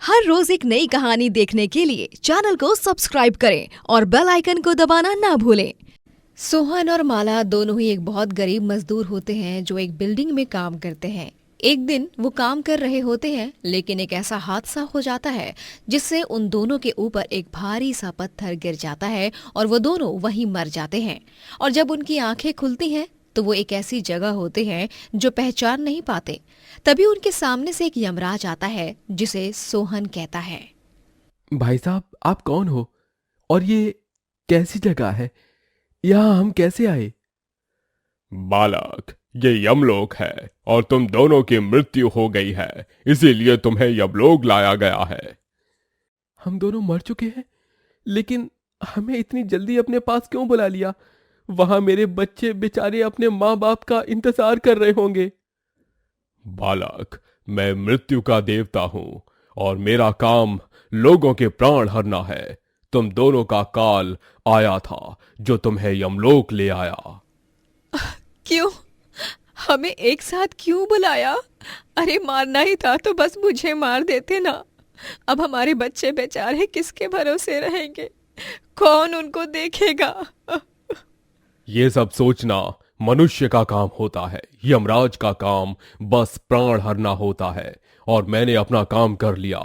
हर रोज एक नई कहानी देखने के लिए चैनल को सब्सक्राइब करें और बेल आइकन को दबाना ना भूलें। सोहन और माला दोनों ही एक बहुत गरीब मजदूर होते हैं जो एक बिल्डिंग में काम करते हैं। एक दिन वो काम कर रहे होते हैं, लेकिन एक ऐसा हादसा हो जाता है जिससे उन दोनों के ऊपर एक भारी सा पत्थर गिर जाता है और वो दोनों वहीं मर जाते हैं। और जब उनकी आंखें खुलती हैं तो वो एक ऐसी जगह होते हैं जो पहचान नहीं पाते। तभी उनके सामने से एक यमराज आता है जिसे सोहन कहता है। भाई साहब, आप कौन हो और ये कैसी जगह है? यहाँ हम कैसे आए? बालक, ये यमलोक है और तुम दोनों की मृत्यु हो गई है, इसीलिए तुम्हें यमलोक लाया गया है। हम दोनों मर चुके हैं, लेकिन हमें इतनी जल्दी अपने पास क्यों बुला लिया? वहां मेरे बच्चे बेचारे अपने माँ बाप का इंतजार कर रहे होंगे। बालक, मैं मृत्यु का देवता हूं और मेरा काम लोगों के प्राण हरना है। तुम दोनों का काल आया था जो तुम्हें यमलोक ले आया। क्यों? हमें एक साथ क्यों बुलाया? अरे मारना ही था तो बस मुझे मार देते ना। अब हमारे बच्चे बेचारे किसके भरोसे रहेंगे? कौन उनको देखेगा? ये सब सोचना मनुष्य का काम होता है, यमराज का काम बस प्राण हरना होता है और मैंने अपना काम कर लिया।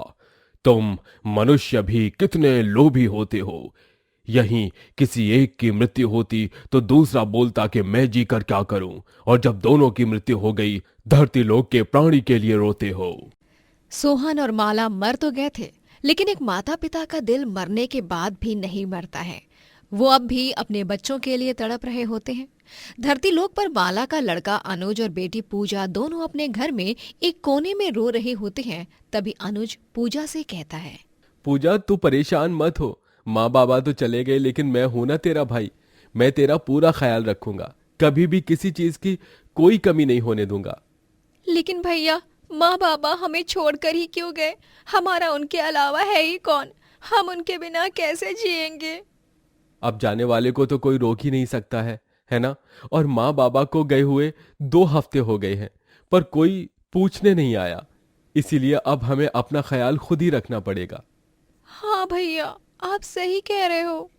तुम मनुष्य भी कितने लोभी होते हो। यहीं किसी एक की मृत्यु होती तो दूसरा बोलता कि मैं जी कर क्या करूं, और जब दोनों की मृत्यु हो गई धरती लोक के प्राणी के लिए रोते हो। सोहन और माला मर तो गए थे, लेकिन एक माता पिता का दिल मरने के बाद भी नहीं मरता है। वो अब भी अपने बच्चों के लिए तड़प रहे होते हैं। धरती लोक पर माला का लड़का अनुज और बेटी पूजा दोनों अपने घर में एक कोने में रो रहे होते हैं। तभी अनुज पूजा से कहता है, पूजा, तू परेशान मत हो। माँ बाबा तो चले गए, लेकिन मैं हूं ना तेरा भाई। मैं तेरा पूरा ख्याल रखूंगा, कभी भी किसी चीज की कोई कमी नहीं होने दूंगा। लेकिन भैया, माँ बाबा हमें छोड़कर ही क्यों गए? हमारा उनके अलावा है ही कौन? हम उनके बिना कैसे जिएंगे? अब जाने वाले को तो कोई रोक ही नहीं सकता है ना? और माँ बाबा को गए हुए 2 हफ्ते हो गए हैं, पर कोई पूछने नहीं आया। इसीलिए अब हमें अपना ख्याल खुद ही रखना पड़ेगा। हाँ भैया, आप सही कह रहे हो।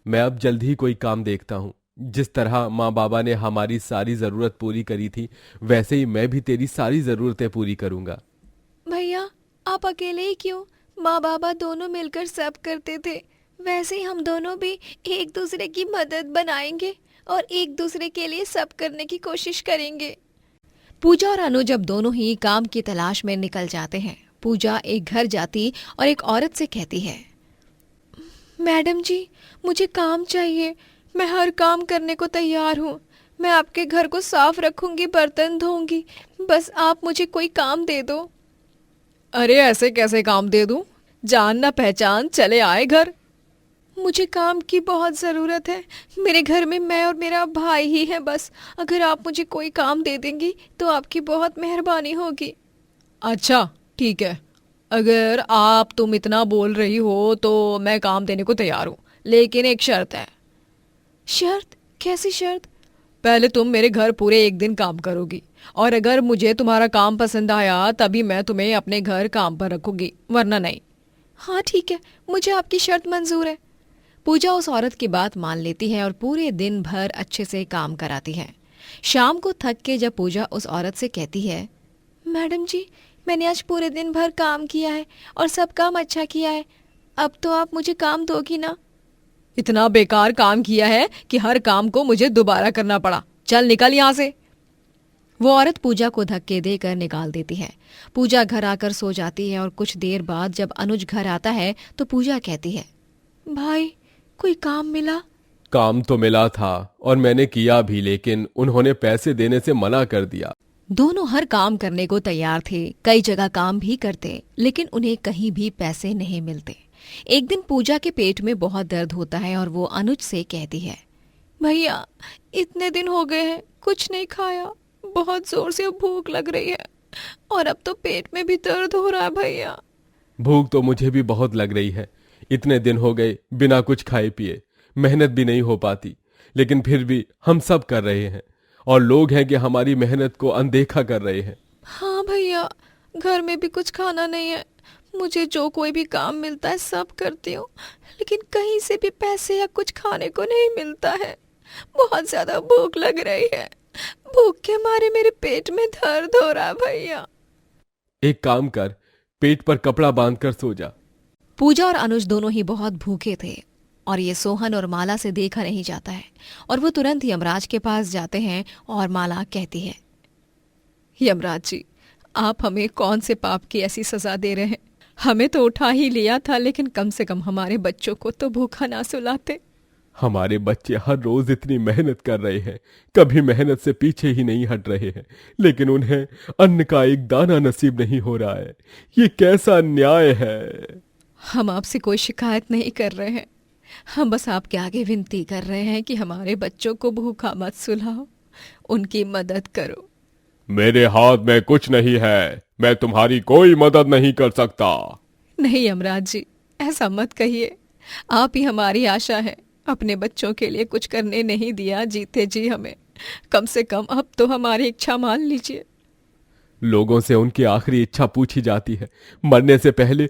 मैं अब जल्द ही कोई काम देखता हूँ। जिस तरह माँ बाबा ने हमारी सारी जरूरत पूरी करी थी, वैसे ही मैं भी तेरी सारी जरूरतें पूरी करूंगा। भैया, आप अकेले ही क्यों? माँ बाबा दोनों मिलकर सब करते थे। वैसे ही हम दोनों भी एक दूसरे की मदद बनाएंगे और एक दूसरे के लिए सब करने की कोशिश करेंगे। पूजा और अनुज अब दोनों ही काम की तलाश में निकल जाते हैं। पूजा एक घर जाती और एक औरत से कहती है, मैडम जी, मुझे काम चाहिए। मैं हर काम करने को तैयार हूँ। मैं आपके घर को साफ रखूंगी, बर्तन धोऊंगी। बस आप मुझे कोई काम दे दो। अरे ऐसे कैसे काम दे दूं? जान ना पहचान चले आए घर। मुझे काम की बहुत ज़रूरत है। मेरे घर में मैं और मेरा भाई ही है बस। अगर आप मुझे कोई काम दे देंगी तो आपकी बहुत मेहरबानी होगी। अच्छा ठीक है, अगर तुम इतना बोल रही हो तो मैं काम देने को तैयार हूँ, लेकिन एक शर्त है। शर्त? कैसी शर्त? पहले तुम मेरे घर पूरे 1 दिन काम करोगी, और अगर मुझे तुम्हारा काम पसंद आया तभी मैं तुम्हें अपने घर काम पर रखूंगी, वरना नहीं। हाँ ठीक है, मुझे आपकी शर्त मंजूर है। पूजा उस औरत की बात मान लेती है और पूरे दिन भर अच्छे से काम कराती है। शाम को थक के जब पूजा उस औरत से कहती है, मैडम जी, मैंने आज पूरे दिन भर काम किया है और सब काम अच्छा किया है। अब तो आप मुझे काम दोगी ना? इतना बेकार काम किया है कि हर काम को मुझे दोबारा करना पड़ा। चल निकल यहाँ से। वो औरत पूजा को धक्के देकर निकाल देती है। पूजा घर आकर सो जाती है और कुछ देर बाद जब अनुज घर आता है तो पूजा कहती है, भाई, कोई काम मिला? काम तो मिला था और मैंने किया भी, लेकिन उन्होंने पैसे देने से मना कर दिया। दोनों हर काम करने को तैयार थे, कई जगह काम भी करते, लेकिन उन्हें कहीं भी पैसे नहीं मिलते। एक दिन पूजा के पेट में बहुत दर्द होता है और वो अनुज से कहती है, भैया, इतने दिन हो गए हैं कुछ नहीं खाया। बहुत जोर से भूख लग रही है और अब तो पेट में भी दर्द हो रहा है भैया। भूख तो मुझे भी बहुत लग रही है। इतने दिन हो गए बिना कुछ खाए पिए, मेहनत भी नहीं हो पाती, लेकिन फिर भी हम सब कर रहे हैं और लोग हैं कि हमारी मेहनत को अनदेखा कर रहे हैं। हाँ भैया, घर में भी कुछ खाना नहीं है। मुझे जो कोई भी काम मिलता है सब करती हूँ, लेकिन कहीं से भी पैसे या कुछ खाने को नहीं मिलता है। बहुत ज्यादा भूख लग रही है। भूख के मारे मेरे पेट में दर्द हो रहा है भैया। एक काम कर, पेट पर कपड़ा बांधकर सो जा। पूजा और अनुज दोनों ही बहुत भूखे थे और ये सोहन और माला से देखा नहीं जाता है, और वो तुरंत यमराज के पास जाते हैं और माला कहती है, यमराज जी, आप हमें कौन से पाप की ऐसी सजा दे रहे हैं? हमें तो उठा ही लिया था, लेकिन कम से कम हमारे बच्चों को तो भूखा ना सुलाते। हमारे बच्चे हर रोज इतनी मेहनत कर रहे हैं, कभी मेहनत से पीछे ही नहीं हट रहे हैं, लेकिन उन्हें अन्न का एक दाना नसीब नहीं हो रहा है। ये कैसा न्याय है? हम आपसे कोई शिकायत नहीं कर रहे हैं, हम बस आपके आगे विनती कर रहे हैं कि हमारे बच्चों को भूखा मत सुलाओ, उनकी मदद करो। मेरे हाथ में कुछ नहीं है, मैं तुम्हारी कोई मदद नहीं कर सकता। नहीं यमराज जी, ऐसा मत कहिए, आप ही हमारी आशा है। अपने बच्चों के लिए कुछ करने नहीं दिया जीते जी हमें, कम से कम अब तो हमारी इच्छा मान लीजिए। लोगों से उनकी आखिरी इच्छा पूछी जाती है, मरने से पहले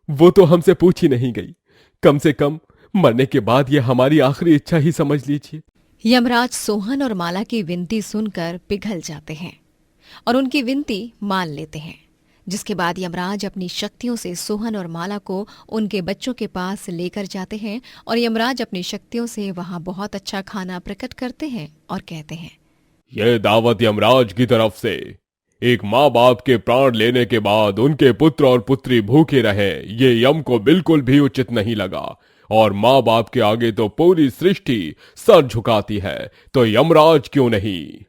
वो तो हमसे पूछी नहीं गई। कम से कम मरने के बाद ये हमारी आखिरी इच्छा ही समझ लीजिए। यमराज सोहन और माला की विनती सुनकर पिघल जाते हैं और उनकी विनती मान लेते हैं, जिसके बाद यमराज अपनी शक्तियों से सोहन और माला को उनके बच्चों के पास लेकर जाते हैं और यमराज अपनी शक्तियों से वहां बहुत अच्छा खाना प्रकट करते हैं और कहते हैं, यह दावत यमराज की तरफ से। एक माँ बाप के प्राण लेने के बाद उनके पुत्र और पुत्री भूखे रहे, ये यम को बिल्कुल भी उचित नहीं लगा, और माँ बाप के आगे तो पूरी सृष्टि सर झुकाती है, तो यमराज क्यों नहीं?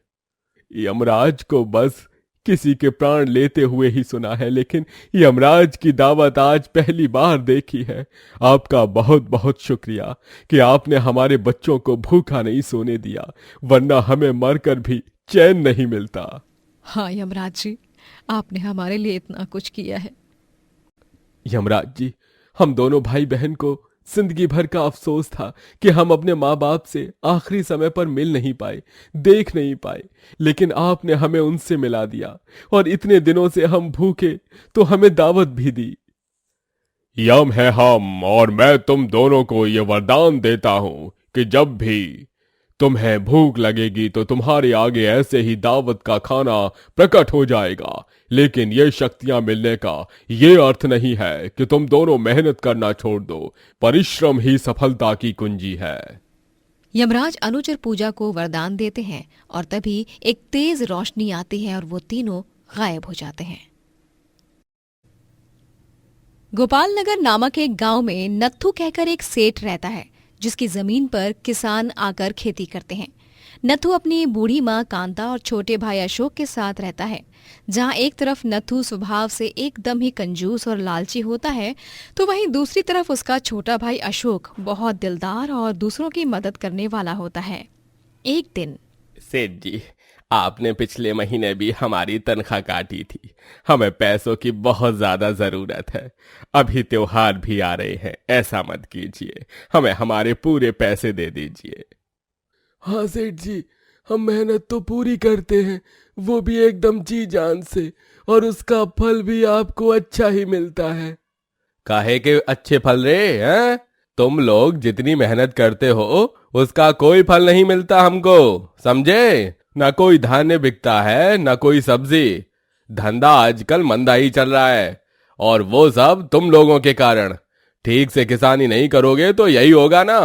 यमराज को बस किसी के प्राण लेते हुए ही सुना है, लेकिन यमराज की दावत आज पहली बार देखी है। आपका बहुत बहुत शुक्रिया कि आपने हमारे बच्चों को भूखा नहीं सोने दिया, वरना हमें मरकर भी चैन नहीं मिलता। हाँ यमराज जी, आपने हमारे लिए इतना कुछ किया है। यमराज जी, हम दोनों भाई बहन को जिंदगी भर का अफसोस था कि हम अपने माँ बाप से आखिरी समय पर मिल नहीं पाए, देख नहीं पाए, लेकिन आपने हमें उनसे मिला दिया, और इतने दिनों से हम भूखे तो हमें दावत भी दी। यम है हम, और मैं तुम दोनों को ये वरदान देता हूं कि जब भी तुम्हें भूख लगेगी तो तुम्हारे आगे ऐसे ही दावत का खाना प्रकट हो जाएगा। लेकिन ये शक्तियां मिलने का ये अर्थ नहीं है कि तुम दोनों मेहनत करना छोड़ दो, परिश्रम ही सफलता की कुंजी है। यमराज अनुज और पूजा को वरदान देते हैं और तभी एक तेज रोशनी आती है और वो तीनों गायब हो जाते हैं। गोपाल नगर नामक एक गांव में नत्थू कहकर एक सेठ रहता है, जिसकी जमीन पर किसान आकर खेती करते हैं। नत्थू अपनी बूढ़ी माँ कांता और छोटे भाई अशोक के साथ रहता है। जहाँ एक तरफ नत्थू स्वभाव से एकदम ही कंजूस और लालची होता है, तो वहीं दूसरी तरफ उसका छोटा भाई अशोक बहुत दिलदार और दूसरों की मदद करने वाला होता है। एक दिन, सेठ जी, आपने पिछले महीने भी हमारी तनख्वाह काटी थी। हमें पैसों की बहुत ज्यादा जरूरत है। अभी त्योहार भी आ रहे हैं, ऐसा मत कीजिए, हमें हमारे पूरे पैसे दे दीजिए। हाँ सेठ जी, हम मेहनत तो पूरी करते हैं, वो भी एकदम जी जान से, और उसका फल भी आपको अच्छा ही मिलता है। काहे के अच्छे फल रे हैं? तुम लोग जितनी मेहनत करते हो उसका कोई फल नहीं मिलता हमको, समझे? ना कोई धान्य बिकता है, ना कोई सब्जी। धंधा आजकल मंदा ही चल रहा है, और वो सब तुम लोगों के कारण। ठीक से किसानी नहीं करोगे तो यही होगा ना,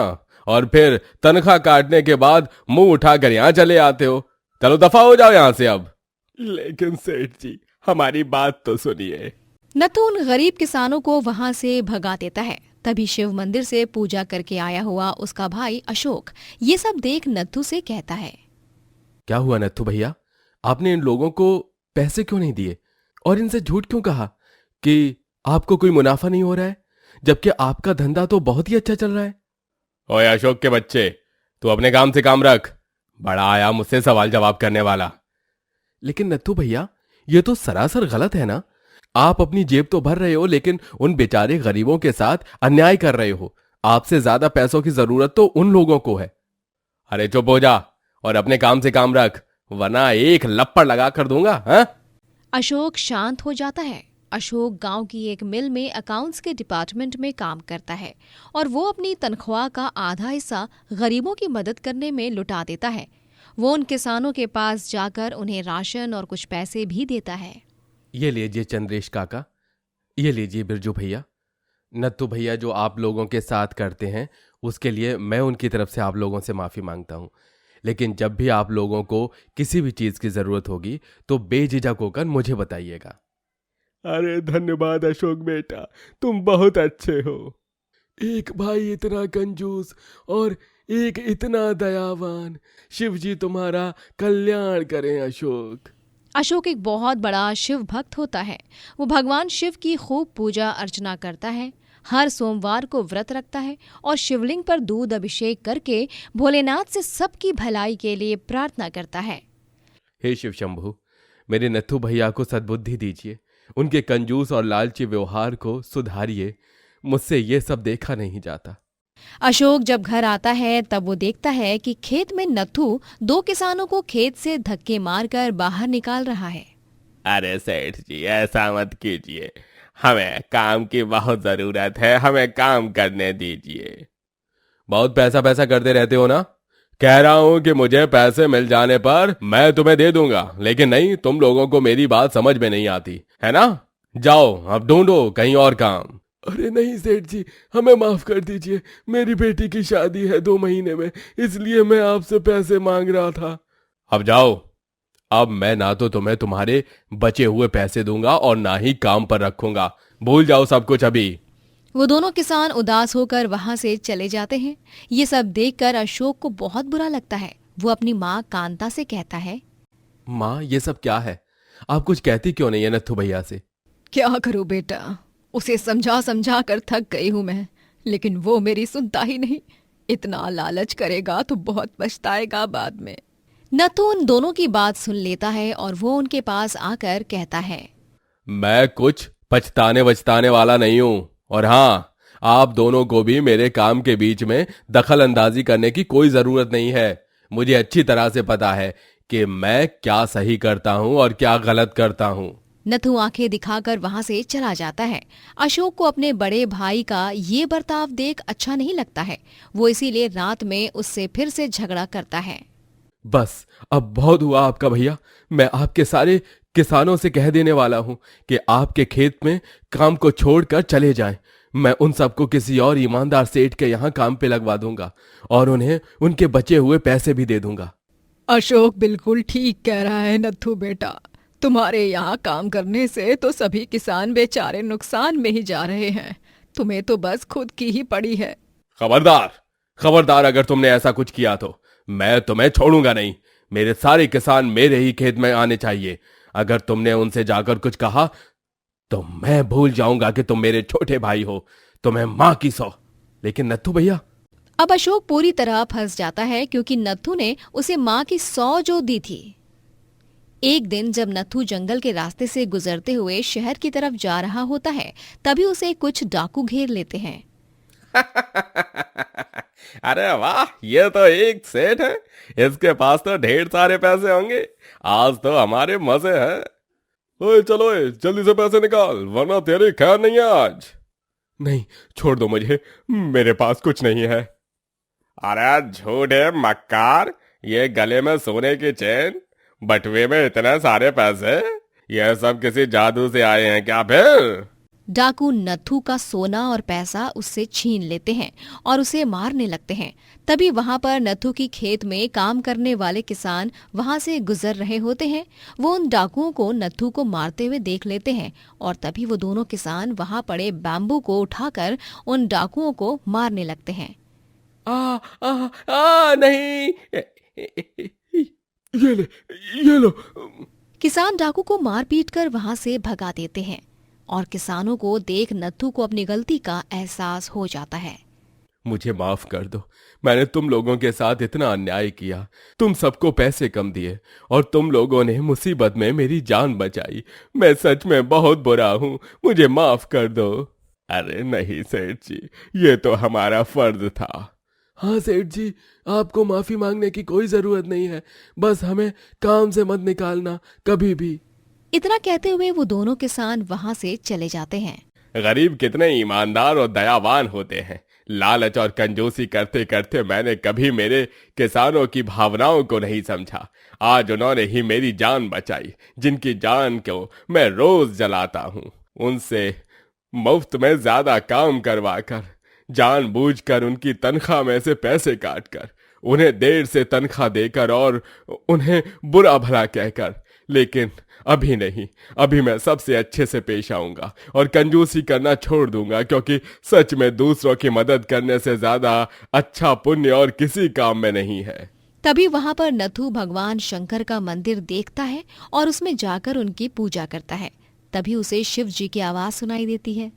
और फिर तनख्वाह काटने के बाद मुंह उठाकर यहाँ चले आते हो। चलो दफा हो जाओ यहाँ से अब। लेकिन सेठ जी, हमारी बात तो सुनिए। नत्थू उन गरीब किसानों को वहां से भगा देता है। तभी शिव मंदिर से पूजा करके आया हुआ उसका भाई अशोक ये सब देख नत्थू से कहता है, क्या हुआ नत्थू भैया, आपने इन लोगों को पैसे क्यों नहीं दिए और इनसे झूठ क्यों कहा कि आपको कोई मुनाफा नहीं हो रहा है, जबकि आपका धंधा तो बहुत ही अच्छा चल रहा है? ओए अशोक के बच्चे, तू अपने काम से काम रख, बड़ा आया मुझसे सवाल जवाब करने वाला। लेकिन नत्थू भैया, ये तो सरासर गलत है ना। आप अपनी जेब तो भर रहे हो, लेकिन उन बेचारे गरीबों के साथ अन्याय कर रहे हो। आपसे ज्यादा पैसों की जरूरत तो उन लोगों को है। अरे चुप हो जा और अपने काम से काम रख, वरना एक लप्पड़ लगा कर दूंगा। हाँ? अशोक शांत हो जाता है अशोक गांव की एक मिल में अकाउंट्स के डिपार्टमेंट में काम करता है और वो अपनी तनख्वाह का आधा हिस्सा गरीबों की मदद करने में लुटा देता है। वो उन किसानों के पास जाकर उन्हें राशन और कुछ पैसे भी देता है। ये लीजिए चंद्रेश काका, ये लीजिए बिरजू भैया। नत्थू भैया जो आप लोगों के साथ करते हैं उसके लिए मैं उनकी तरफ से आप लोगों से माफ़ी मांगता हूँ। लेकिन जब भी आप लोगों को किसी भी चीज़ की ज़रूरत होगी तो बेझिझक होकर मुझे बताइएगा। अरे धन्यवाद अशोक बेटा, तुम बहुत अच्छे हो। एक भाई इतना कंजूस और एक इतना दयावान, शिव जी तुम्हारा कल्याण करें अशोक। अशोक एक बहुत बड़ा शिव भक्त होता है। वो भगवान शिव की खूब पूजा अर्चना करता है। हर सोमवार को व्रत रखता है और शिवलिंग पर दूध अभिषेक करके भोलेनाथ से सबकी भलाई के लिए प्रार्थना करता है। हे शिव शंभु, मेरे नत्थू भैया को सद्बुद्धि दीजिए, उनके कंजूस और लालची व्यवहार को सुधारिए। मुझसे ये सब देखा नहीं जाता। अशोक जब घर आता है तब वो देखता है कि खेत में नत्थू दो किसानों को खेत से धक्के मारकर बाहर निकाल रहा है। अरे सेठ जी, ऐसा मत कीजिए, हमें काम की बहुत जरूरत है, हमें काम करने दीजिए। बहुत पैसा पैसा करते रहते हो ना। कह रहा हूं कि मुझे पैसे मिल जाने पर मैं तुम्हें दे दूंगा, लेकिन नहीं, तुम लोगों को मेरी बात समझ में नहीं आती है ना। जाओ अब ढूंढो कहीं और काम। अरे नहीं सेठ जी, हमें माफ कर दीजिए, मेरी बेटी की शादी है 2 महीने में, इसलिए मैं आपसे पैसे मांग रहा था। अब जाओ, अब मैं ना तो तुम्हें तुम्हारे बचे हुए पैसे दूंगा और ना ही काम पर रखूंगा। भूल जाओ सब कुछ अभी। वो दोनों किसान उदास होकर वहां से चले जाते हैं। ये सब देखकर अशोक को बहुत बुरा लगता है। वो अपनी माँ कांता से कहता है, माँ ये सब क्या है? आप कुछ कहती क्यों नहीं है नत्थू भैया से? क्या करूं बेटा, उसे समझा समझा कर थक गई हूं मैं, लेकिन वो मेरी सुनता ही नहीं। इतना लालच करेगा तो बहुत पछताएगा बाद में। नत्थू उन दोनों की बात सुन लेता है और वो उनके पास आकर कहता है, मैं कुछ पछताने वछताने वाला नहीं हूं, और हाँ, आप दोनों को भी मेरे काम के बीच में दखल अंदाजी करने की कोई जरूरत नहीं है। मुझे अच्छी तरह से पता है कि मैं क्या सही करता हूं और क्या गलत करता हूं। नत्थू आंखें दिखाकर वहां से चला जाता है। अशोक को अपने बड़े भाई का ये बर्ताव देख अच्छा नहीं लगता है। वो इसीलिए रात में उससे फिर से झगड़ा करता है। बस अब बहुत हुआ आपका भैया, मैं आपके सारे किसानों से कह देने वाला हूं कि आपके खेत में काम को छोड़कर चले जाएं। मैं उन सबको किसी और ईमानदार सेठ के यहाँ काम पे लगवा दूंगा और उन्हें उनके बचे हुए पैसे भी दे दूंगा। अशोक बिल्कुल ठीक कह रहा है नत्थू बेटा, तुम्हारे यहाँ काम करने से तो सभी किसान बेचारे नुकसान में ही जा रहे हैं। तुम्हें तो बस खुद की ही पड़ी है। खबरदार, खबरदार, अगर तुमने ऐसा कुछ किया तो मैं तुम्हें छोड़ूंगा नहीं। मेरे सारे किसान मेरे ही खेत में आने चाहिए। अगर तुमने उनसे जाकर कुछ कहा तो मैं भूल जाऊंगा कि तुम मेरे छोटे भाई हो, तुम्हें माँ की सौ। लेकिन नत्थू भैया। अब अशोक पूरी तरह फंस जाता है क्योंकि नत्थू ने उसे माँ की 100 जो दी थी। एक दिन जब नत्थू जंगल के रास्ते से गुजरते हुए शहर की तरफ जा रहा होता है, तभी उसे कुछ डाकू घेर लेते हैं। अरे वाह, ये तो एक सेठ है, इसके पास तो ढेर सारे पैसे होंगे। आज तो हमारे मजे हैं। ओए चलो, जल्दी से पैसे निकाल, वरना तेरी खैर नहीं है आज। नहीं, छोड़ दो मुझे, मेरे पास कुछ नहीं है। अरे झूठे मक्कार, ये गले में सोने की चेन, बटुए में इतने सारे पैसे, ये सब किसी जादू से आए हैं क्या फिर? डाकू नत्थू का सोना और पैसा उससे छीन लेते हैं और उसे मारने लगते हैं। तभी वहां पर नत्थू की खेत में काम करने वाले किसान वहां से गुजर रहे होते हैं। वो उन डाकुओं को नत्थू को मारते हुए देख लेते हैं और तभी वो दोनों किसान वहां पड़े बैम्बू को उठाकर उन डाकुओं को मारने लगते हैं। नहीं, ये लो। किसान डाकू को मार पीट कर वहां से भगा देते हैं और किसानों को देख नत्थू को अपनी गलती का एहसास हो जाता है। मुझे माफ कर दो, मैंने तुम लोगों के साथ इतना अन्याय किया। तुम सबको पैसे कम दिए और तुम लोगों ने मुसीबत में मेरी जान बचाई। मैं सच में बहुत बुरा हूँ, मुझे माफ कर दो। अरे नहीं सेठ जी, ये तो हमारा फर्ज था। हाँ सेठ जी, आपको माफी मांगने की कोई जरूरत नहीं है, बस हमें काम से मत निकालना कभी भी। इतना कहते हुए वो दोनों किसान वहां से चले जाते हैं। गरीब कितने ईमानदार और दयावान होते हैं। लालच और कंजूसी करते करते मैंने कभी मेरे किसानों की भावनाओं को नहीं समझा। आज उन्होंने ही मेरी जान बचाई, जिनकी जान को मैं रोज जलाता हूँ। उनसे मुफ्त में ज्यादा काम करवा कर, जानबूझकर उनकी तनख्वाह में से पैसे काट कर, उन्हें देर से तनख्वाह देकर और उन्हें बुरा भला कहकर। लेकिन अभी नहीं, अभी मैं सबसे अच्छे से पेश आऊंगा और कंजूसी करना छोड़ दूंगा, क्योंकि सच में दूसरों की मदद करने से ज्यादा अच्छा पुण्य और किसी काम में नहीं है। तभी वहां पर नथु भगवान शंकर का मंदिर देखता है और उसमें जाकर उनकी पूजा करता है। तभी उसे शिव जी की आवाज सुनाई देती है।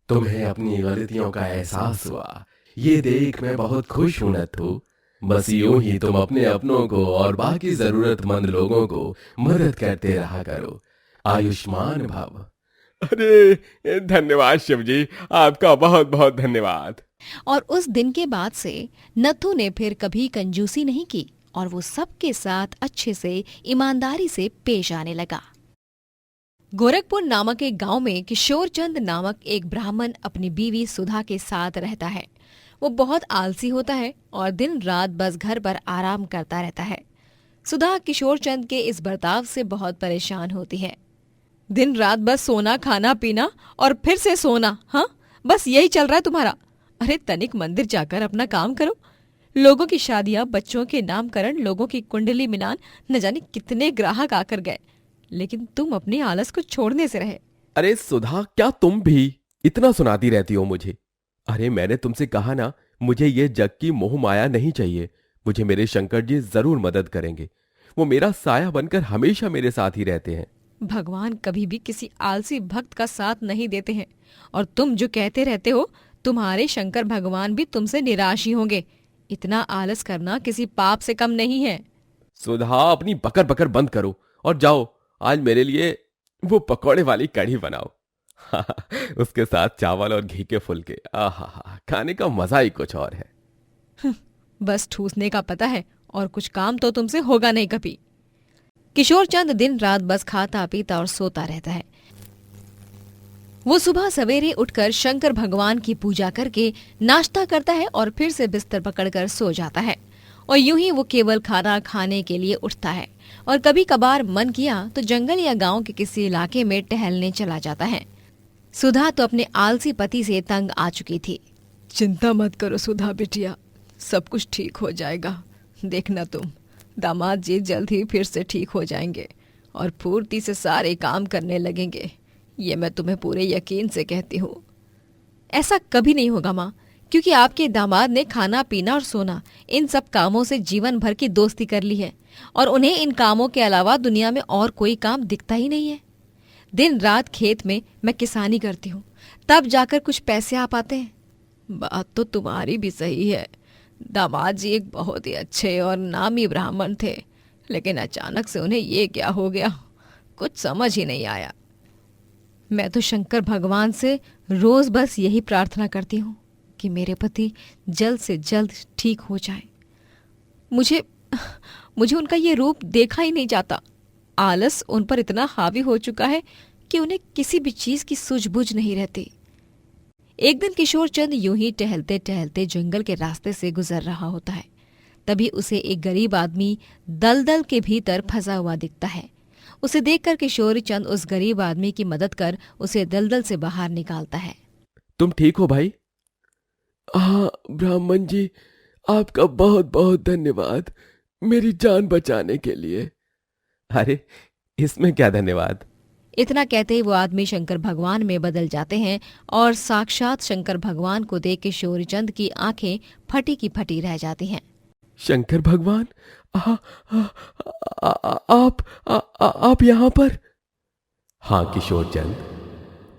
तुम्हें अपनी गलतियों का एहसास हुआ, ये देख मैं बहुत खुश हूं नथु। बस यूं ही तुम अपने अपनों को और बाकी जरूरतमंद लोगों को मदद करते रहा करो। आयुष्मान भव। अरे धन्यवाद शिव जी, आपका बहुत बहुत धन्यवाद। और उस दिन के बाद से नथु ने फिर कभी कंजूसी नहीं की और वो सबके साथ अच्छे से ईमानदारी से पेश आने लगा। गोरखपुर नामक एक गांव में किशोर चंद नामक एक ब्राह्मण अपनी बीवी सुधा के साथ रहता है। वो बहुत आलसी होता है और दिन रात बस घर पर आराम करता रहता है। सुधा किशोर चंद के इस बर्ताव से बहुत परेशान होती है। दिन रात बस सोना, खाना, पीना और फिर से सोना, हाँ बस यही चल रहा है तुम्हारा। अरे तनिक मंदिर जाकर अपना काम करो। लोगों की शादियां, बच्चों के नामकरण, लोगों की कुंडली मिलान, न जाने कितने ग्राहक आकर गए, लेकिन तुम अपने आलस को छोड़ने से रहे। अरे सुधा, क्या तुम भी इतना सुनाती रहती हो मुझे? अरे मैंने तुमसे कहा ना, मुझे ये जग की मोह माया नहीं चाहिए। मुझे मेरे शंकर जी जरूर मदद करेंगे। वो मेरा साया बनकर हमेशा मेरे साथ ही रहते हैं। भगवान कभी भी किसी आलसी भक्त का साथ नहीं देते हैं, और तुम जो कहते रहते हो तुम्हारे शंकर भगवान भी तुमसे निराश ही होंगे। इतना आलस करना किसी पाप से कम नहीं है। सुधा, अपनी बकर बकर बंद करो और जाओ आज मेरे लिए वो पकौड़े वाली कढ़ी बनाओ। उसके साथ चावल और घी के फुलके, आहा, खाने का मजा ही कुछ और है। बस ठूसने का पता है और कुछ काम तो तुमसे होगा नहीं कभी। किशोर चंद दिन रात बस खाता पीता और सोता रहता है। वो सुबह सवेरे उठकर शंकर भगवान की पूजा करके नाश्ता करता है और फिर से बिस्तर पकड़कर सो जाता है। और यूं ही वो केवल खाना खाने के लिए उठता है और कभी कभार मन किया तो जंगल या गांव के किसी इलाके में टहलने चला जाता है। सुधा तो अपने आलसी पति से तंग आ चुकी थी। चिंता मत करो सुधा बिटिया, सब कुछ ठीक हो जाएगा। देखना तुम, दामाद जी जल्द ही फिर से ठीक हो जाएंगे और फुर्ती से सारे काम करने लगेंगे। ये मैं तुम्हें पूरे यकीन से कहती हूँ। ऐसा कभी नहीं होगा माँ, क्योंकि आपके दामाद ने खाना पीना और सोना इन सब कामों से जीवन भर की दोस्ती कर ली है और उन्हें इन कामों के अलावा दुनिया में और कोई काम दिखता ही नहीं है। दिन रात खेत में मैं किसानी करती हूँ, तब जाकर कुछ पैसे आ पाते हैं। बात तो तुम्हारी भी सही है। दामाद जी एक बहुत ही अच्छे और नामी ब्राह्मण थे, लेकिन अचानक से उन्हें ये क्या हो गया, कुछ समझ ही नहीं आया। मैं तो शंकर भगवान से रोज बस यही प्रार्थना करती हूँ कि मेरे पति जल्द से जल्द ठीक हो जाए। मुझे उनका ये रूप देखा ही नहीं जाता। आलस उन पर इतना हावी हो चुका है कि उन्हें किसी भी चीज की सूझबूझ नहीं रहती। एक दिन किशोर चंद यूं ही टहलते टहलते जंगल के रास्ते से गुजर रहा होता है। तभी उसे एक गरीब आदमी दलदल के भीतर फंसा हुआ दिखता है। उसे देखकर किशोर चंद उस गरीब आदमी की मदद कर उसे दलदल से बाहर निकालता है। तुम ठीक हो भाई? हाँ ब्राह्मण जी, आपका बहुत बहुत धन्यवाद मेरी जान बचाने के लिए। अरे इसमें क्या धन्यवाद। इतना कहते ही वो आदमी शंकर भगवान में बदल जाते हैं और साक्षात शंकर भगवान को देख किशोर चंद की आंखें फटी की फटी रह जाती हैं। शंकर भगवान, आप यहाँ पर? हाँ किशोर चंद,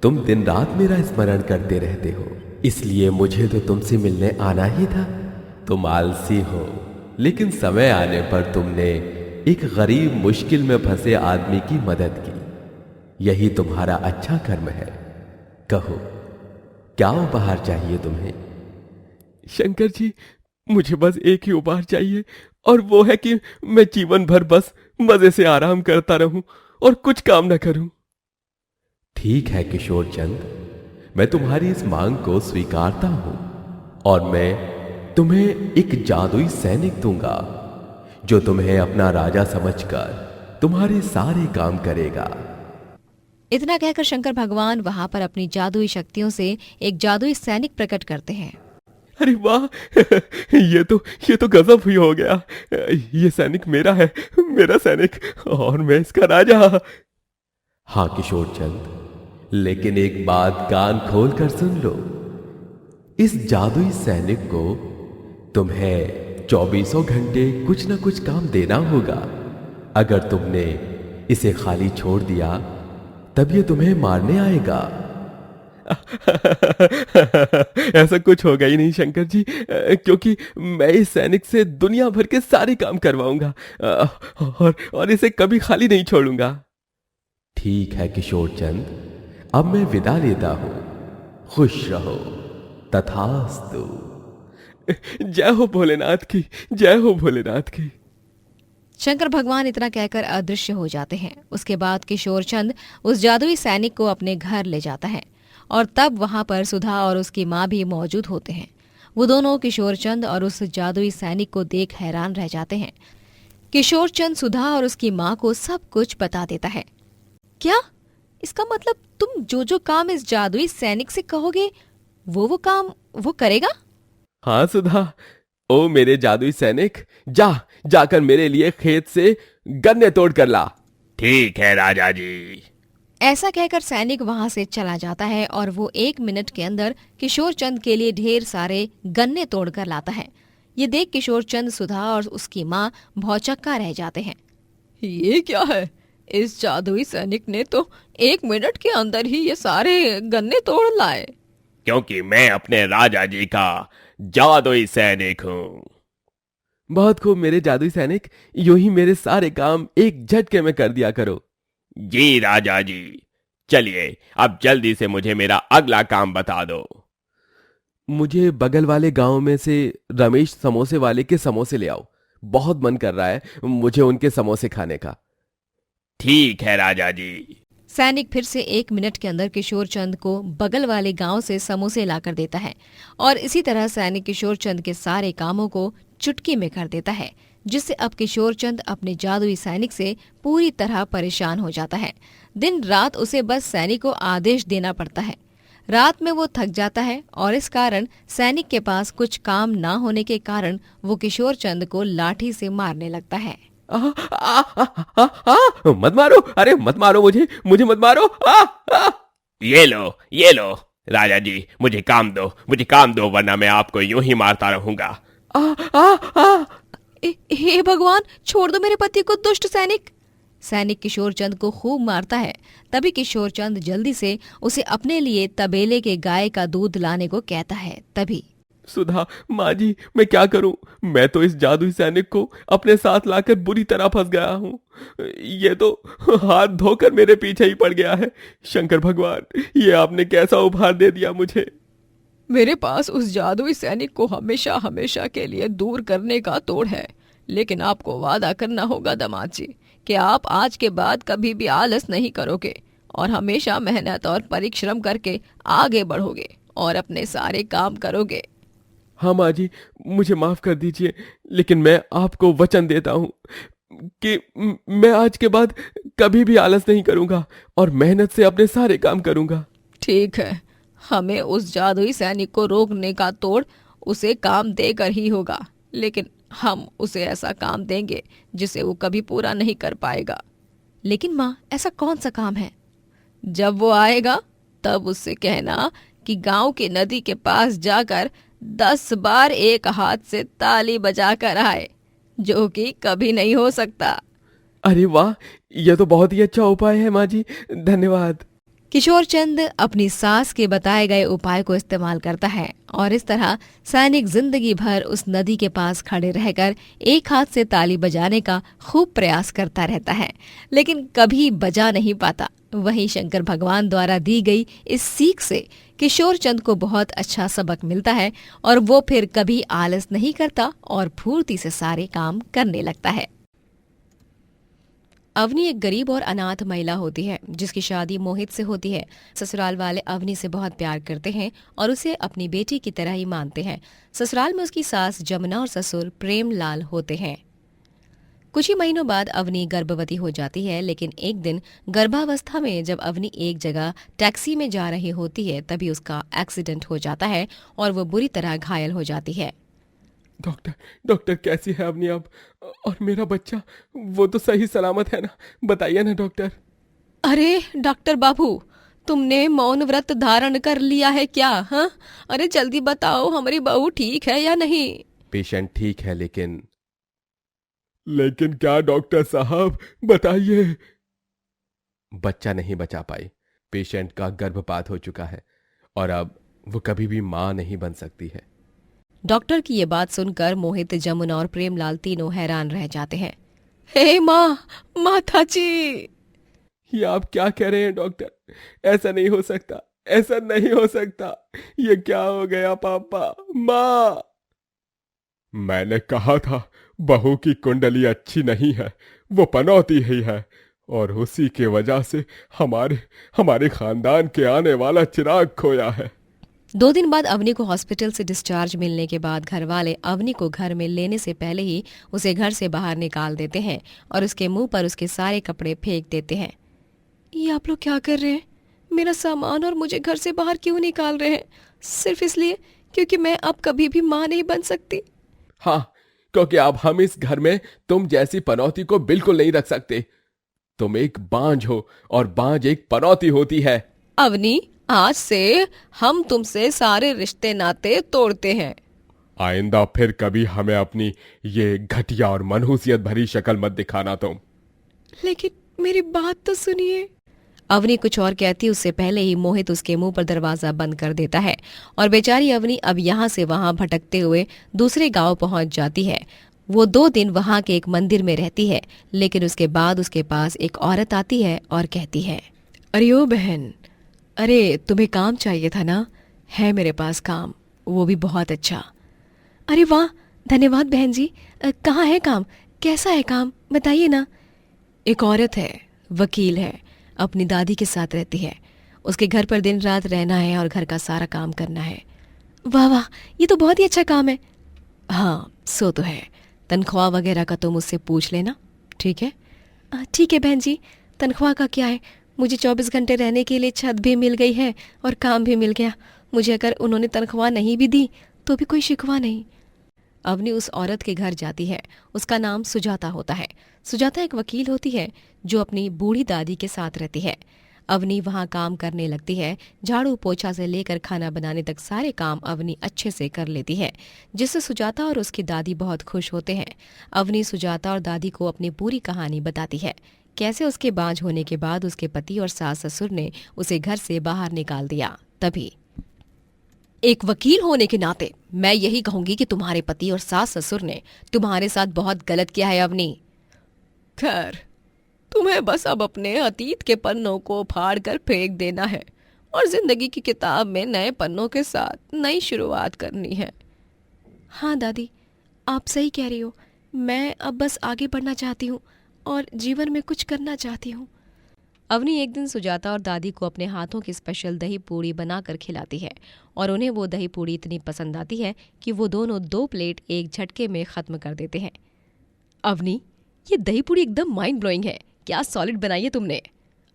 तुम दिन रात मेरा स्मरण करते रहते हो, इसलिए मुझे तो तुमसे मिलने आना ही था। तुम आलसी हो, लेकिन समय आने पर तुमने एक गरीब मुश्किल में फंसे आदमी की मदद की। यही तुम्हारा अच्छा कर्म है। कहो क्या उपहार चाहिए तुम्हें? शंकर जी, मुझे बस एक ही उपहार चाहिए, और वो है कि मैं जीवन भर बस मजे से आराम करता रहूं और कुछ काम न करूं। ठीक है किशोर चंद, मैं तुम्हारी इस मांग को स्वीकारता हूं और मैं तुम्हें एक जादुई सैनिक दूंगा जो तुम्हें अपना राजा समझकर तुम्हारे सारे काम करेगा। इतना कहकर शंकर भगवान वहां पर अपनी जादुई शक्तियों से एक जादुई सैनिक प्रकट करते हैं। अरे वाह, ये तो गजब ही हो गया। ये सैनिक मेरा है, मेरा सैनिक, और मैं इसका राजा। हाँ किशोर चंद, लेकिन एक बात कान खोल कर सुन लो। इस जादुई सैनिक को तुम्हें 24 घंटे कुछ ना कुछ काम देना होगा। अगर तुमने इसे खाली छोड़ दिया तब ये तुम्हें मारने आएगा। ऐसा कुछ होगा ही नहीं शंकर जी, क्योंकि मैं इस सैनिक से दुनिया भर के सारे काम करवाऊंगा और इसे कभी खाली नहीं छोड़ूंगा। ठीक है किशोर चंद, अब मैं विदा लेता हूं। खुश रहो। तथास्तु। जय हो भोलेनाथ की, जय हो भोलेनाथ की। शंकर भगवान इतना कहकर अदृश्य हो जाते हैं। उसके बाद किशोर चंद उस जादुई सैनिक को अपने घर ले जाता है और तब वहां पर सुधा और उसकी माँ भी मौजूद होते हैं। वो दोनों किशोर चंद और उस जादुई सैनिक को देख हैरान रह जाते हैं। किशोर चंद सुधा और उसकी माँ को सब कुछ बता देता है। क्या? इसका मतलब तुम जो काम इस जादुई सैनिक से कहोगे वो काम वो करेगा? हाँ सुधा, ओ मेरे जादुई सैनिक, जाकर मेरे लिए खेत से गन्ने तोड़ कर ला। ठीक है राजा जी। ऐसा कहकर सैनिक वहां से चला जाता है और वो 1 मिनट के अंदर किशोर चंद के लिए ढेर सारे गन्ने तोड़कर लाता है। ये देख किशोर चंद, सुधा और उसकी माँ भौचक्का रह जाते हैं। ये क्या है? इस जादुई सैनिक ने तो 1 मिनट के अंदर ही ये सारे गन्ने तोड़ लाए। क्योंकि मैं अपने राजा जी का जादुई सैनिक हूं। बहुत खूब मेरे जादुई सैनिक, यूं ही मेरे सारे काम एक झटके में कर दिया करो। जी राजा जी। चलिए अब जल्दी से मुझे मेरा अगला काम बता दो। मुझे बगल वाले गांव में से रमेश समोसे वाले के समोसे ले आओ। बहुत मन कर रहा है मुझे उनके समोसे खाने का। ठीक है राजा जी। सैनिक फिर से 1 मिनट के अंदर किशोर चंद को बगल वाले गांव से समोसे लाकर देता है और इसी तरह सैनिक किशोर चंद के सारे कामों को चुटकी में कर देता है, जिससे अब किशोर चंद अपने जादुई सैनिक से पूरी तरह परेशान हो जाता है। दिन रात उसे बस सैनिक को आदेश देना पड़ता है। रात में वो थक जाता है और इस कारण सैनिक के पास कुछ काम ना होने के कारण वो किशोर चंद को लाठी से मारने लगता है। मत मारो, अरे मत मारो, मुझे मत मारो। ये लो राजा जी, मुझे काम दो वरना मैं आपको यूं ही मारता रहूंगा। हे भगवान, छोड़ दो मेरे पति को, दुष्ट सैनिक। सैनिक किशोर चंद को खूब मारता है। तभी किशोर चंद जल्दी से उसे अपने लिए तबेले के गाय का दूध लाने को कहता है। तभी सुधा, माँ जी, मैं क्या करूं? मैं तो इस जादुई सैनिक को अपने साथ लाकर बुरी तरह फंस गया हूं। ये तो हाथ धोकर मेरे पीछे ही पड़ गया है। शंकर भगवान, ये आपने कैसा उपहार दे दिया मुझे? मेरे पास उस जादुई सैनिक को हमेशा हमेशा के लिए दूर करने का तोड़ है, लेकिन आपको वादा करना होगा दामाद जी कि आप आज के बाद कभी भी आलस नहीं करोगे और हमेशा मेहनत और परिश्रम करके आगे बढ़ोगे और अपने सारे काम करोगे। हाँ माँ जी, मुझे माफ कर दीजिए, लेकिन मैं आपको वचन देता हूँ कि मैं आज के बाद कभी भी आलस नहीं करूंगा और मेहनत से अपने सारे काम करूंगा। ठीक है, हमें उस जादुई सैनिक को रोकने का तोड़ उसे काम देकर ही होगा, लेकिन हम उसे ऐसा काम देंगे जिसे वो कभी पूरा नहीं कर पाएगा। लेकिन माँ, ऐसा कौन सा काम है? जब वो आएगा तब उससे कहना कि गांव की नदी के पास जाकर 10 बार एक हाथ से ताली बजाकर आए, जो कि कभी नहीं हो सकता। अरे वाह, यह तो बहुत ही अच्छा उपाय है माँ जी, धन्यवाद। किशोर चंद अपनी सास के बताए गए उपाय को इस्तेमाल करता है और इस तरह सैनिक जिंदगी भर उस नदी के पास खड़े रहकर एक हाथ से ताली बजाने का खूब प्रयास करता रहता है, लेकिन कभी बजा नहीं पाता। वहीं शंकर भगवान द्वारा दी गई इस सीख से किशोर चंद को बहुत अच्छा सबक मिलता है और वो फिर कभी आलस नहीं करता और फुर्ती से सारे काम करने लगता है। अवनी एक गरीब और अनाथ महिला होती है जिसकी शादी मोहित से होती है। ससुराल वाले अवनी से बहुत प्यार करते हैं और उसे अपनी बेटी की तरह ही मानते हैं। ससुराल में उसकी सास जमुना और ससुर प्रेमलाल होते हैं। कुछ ही महीनों बाद अवनी गर्भवती हो जाती है, लेकिन एक दिन गर्भावस्था में जब अवनी एक जगह टैक्सी में जा रही होती है तभी उसका एक्सीडेंट हो जाता है और वो बुरी तरह घायल हो जाती है। डॉक्टर कैसी है अवनी अब? और मेरा बच्चा, वो तो सही सलामत है ना? बताइए ना डॉक्टर। अरे डॉक्टर बाबू, तुमने मौन व्रत धारण कर लिया है क्या? हाँ, अरे जल्दी बताओ, हमारी बहू ठीक है या नहीं? पेशेंट ठीक है, लेकिन क्या डॉक्टर साहब, बताइए। बच्चा नहीं बचा पाई। पेशेंट का गर्भपात हो चुका है और अब वो कभी भी मां नहीं बन सकती है। डॉक्टर की ये बात सुनकर मोहित, जमुना और प्रेमलाल तीनों हैरान रह जाते हैं। हे माँ, माता जी! ये आप क्या कह रहे हैं डॉक्टर? ऐसा नहीं हो सकता, ऐसा नहीं हो सकता। ये क्या हो गया पापा? माँ! मैंने कहा था बहू की कुंडली अच्छी नहीं है, वो पनौती ही है और उसी के वजह से हमारे खानदान के आने वाला चिराग खोया है। 2 दिन बाद अवनी को हॉस्पिटल से डिस्चार्ज मिलने के बाद घर वाले अवनी को घर में लेने से पहले ही उसे घर से बाहर निकाल देते हैं और उसके मुंह पर उसके सारे कपड़े फेंक देते हैं। ये आप लोग क्या कर रहे हैं? मेरा सामान और मुझे घर से बाहर क्यों निकाल रहे हैं? सिर्फ इसलिए क्योंकि मैं अब कभी भी माँ नहीं बन सकती? हाँ, क्योंकि अब हम इस घर में तुम जैसी पनौती को बिल्कुल नहीं रख सकते। तुम एक बांझ हो और बांझ एक पनौती होती है। अवनी, आज से हम तुमसे सारे रिश्ते नाते तोड़ते हैं। आइंदा फिर कभी हमें अपनी ये घटिया और मनहूसियत भरी शक्ल मत दिखाना तुम। लेकिन मेरी बात तो सुनिए। अवनी कुछ और कहती उससे पहले ही मोहित उसके मुंह पर दरवाजा बंद कर देता है और बेचारी अवनी अब यहाँ से वहां भटकते हुए दूसरे गांव पहुंच जाती है। वो 2 दिन वहां के एक मंदिर में रहती है, लेकिन उसके बाद उसके पास एक औरत आती है और कहती है, अरे ओ बहन, अरे तुम्हें काम चाहिए था ना? है मेरे पास काम, वो भी बहुत अच्छा। अरे वाह, धन्यवाद बहन जी। कहाँ है काम? कैसा है काम, बताइए ना। एक औरत है, वकील है, अपनी दादी के साथ रहती है। उसके घर पर दिन रात रहना है और घर का सारा काम करना है। वाह वाह, ये तो बहुत ही अच्छा काम है। हाँ, सो तो है। तनख्वाह वगैरह का तुम उससे पूछ लेना, ठीक है? ठीक है बहन जी। तनख्वाह का क्या है, मुझे 24 घंटे रहने के लिए छत भी मिल गई है और काम भी मिल गया। मुझे अगर उन्होंने तनख्वाह नहीं भी दी तो भी कोई शिकवा नहीं। अवनी उस औरत के घर जाती है। उसका नाम सुजाता होता है। सुजाता एक वकील होती है जो अपनी बूढ़ी दादी के साथ रहती है। अवनी वहाँ काम करने लगती है। झाड़ू पोछा से लेकर खाना बनाने तक सारे काम अवनी अच्छे से कर लेती है, जिससे सुजाता और उसकी दादी बहुत खुश होते हैं। अवनी सुजाता और दादी को अपनी पूरी कहानी बताती है, कैसे उसके बांझ होने के बाद उसके पति और सास ससुर ने उसे घर से बाहर निकाल दिया। तभी एक वकील होने के नाते मैं यही कहूंगी कि तुम्हारे पति और सास ससुर ने तुम्हारे साथ बहुत गलत किया है अवनी। खैर, तुम्हें बस अब अपने अतीत के पन्नों को फाड़ कर फेंक देना है और जिंदगी की किताब में नए पन्नों के साथ नई शुरुआत करनी है। हाँ दादी, आप सही कह रही हो। मैं अब बस आगे बढ़ना चाहती हूँ और जीवन में कुछ करना चाहती हूँ। अवनी एक दिन सुजाता और दादी को अपने हाथों की स्पेशल दही पूड़ी बनाकर खिलाती है और उन्हें वो दही पूड़ी इतनी पसंद आती है कि वो दोनों 2 प्लेट एक झटके में ख़त्म कर देते हैं। अवनी, ये दही पूड़ी एकदम माइंड ब्लोइंग है। क्या सॉलिड बनाई है तुमने।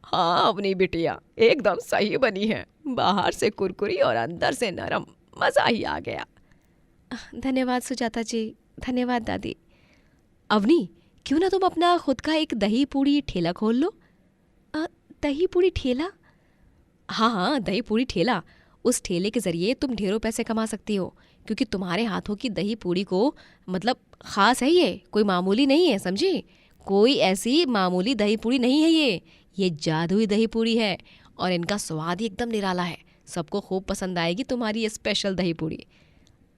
हाँ अवनी बिटिया, एकदम सही बनी है। बाहर से कुरकुरी और अंदर से नरम, मज़ा ही आ गया। धन्यवाद सुजाता जी। धन्यवाद दादी। अवनी, क्यों ना तुम अपना खुद का एक दही पूड़ी ठेला खोल लो। दही पूड़ी ठेला? हाँ हाँ, दही पूड़ी ठेला। उस ठेले के जरिए तुम ढेरों पैसे कमा सकती हो, क्योंकि तुम्हारे हाथों की दही पूड़ी को मतलब खास है। ये कोई मामूली नहीं है, समझी? कोई ऐसी मामूली दही पूड़ी नहीं है। ये जादुई दही पूड़ी है और इनका स्वाद ही एकदम निराला है। सबको खूब पसंद आएगी तुम्हारी ये स्पेशल दही पूड़ी।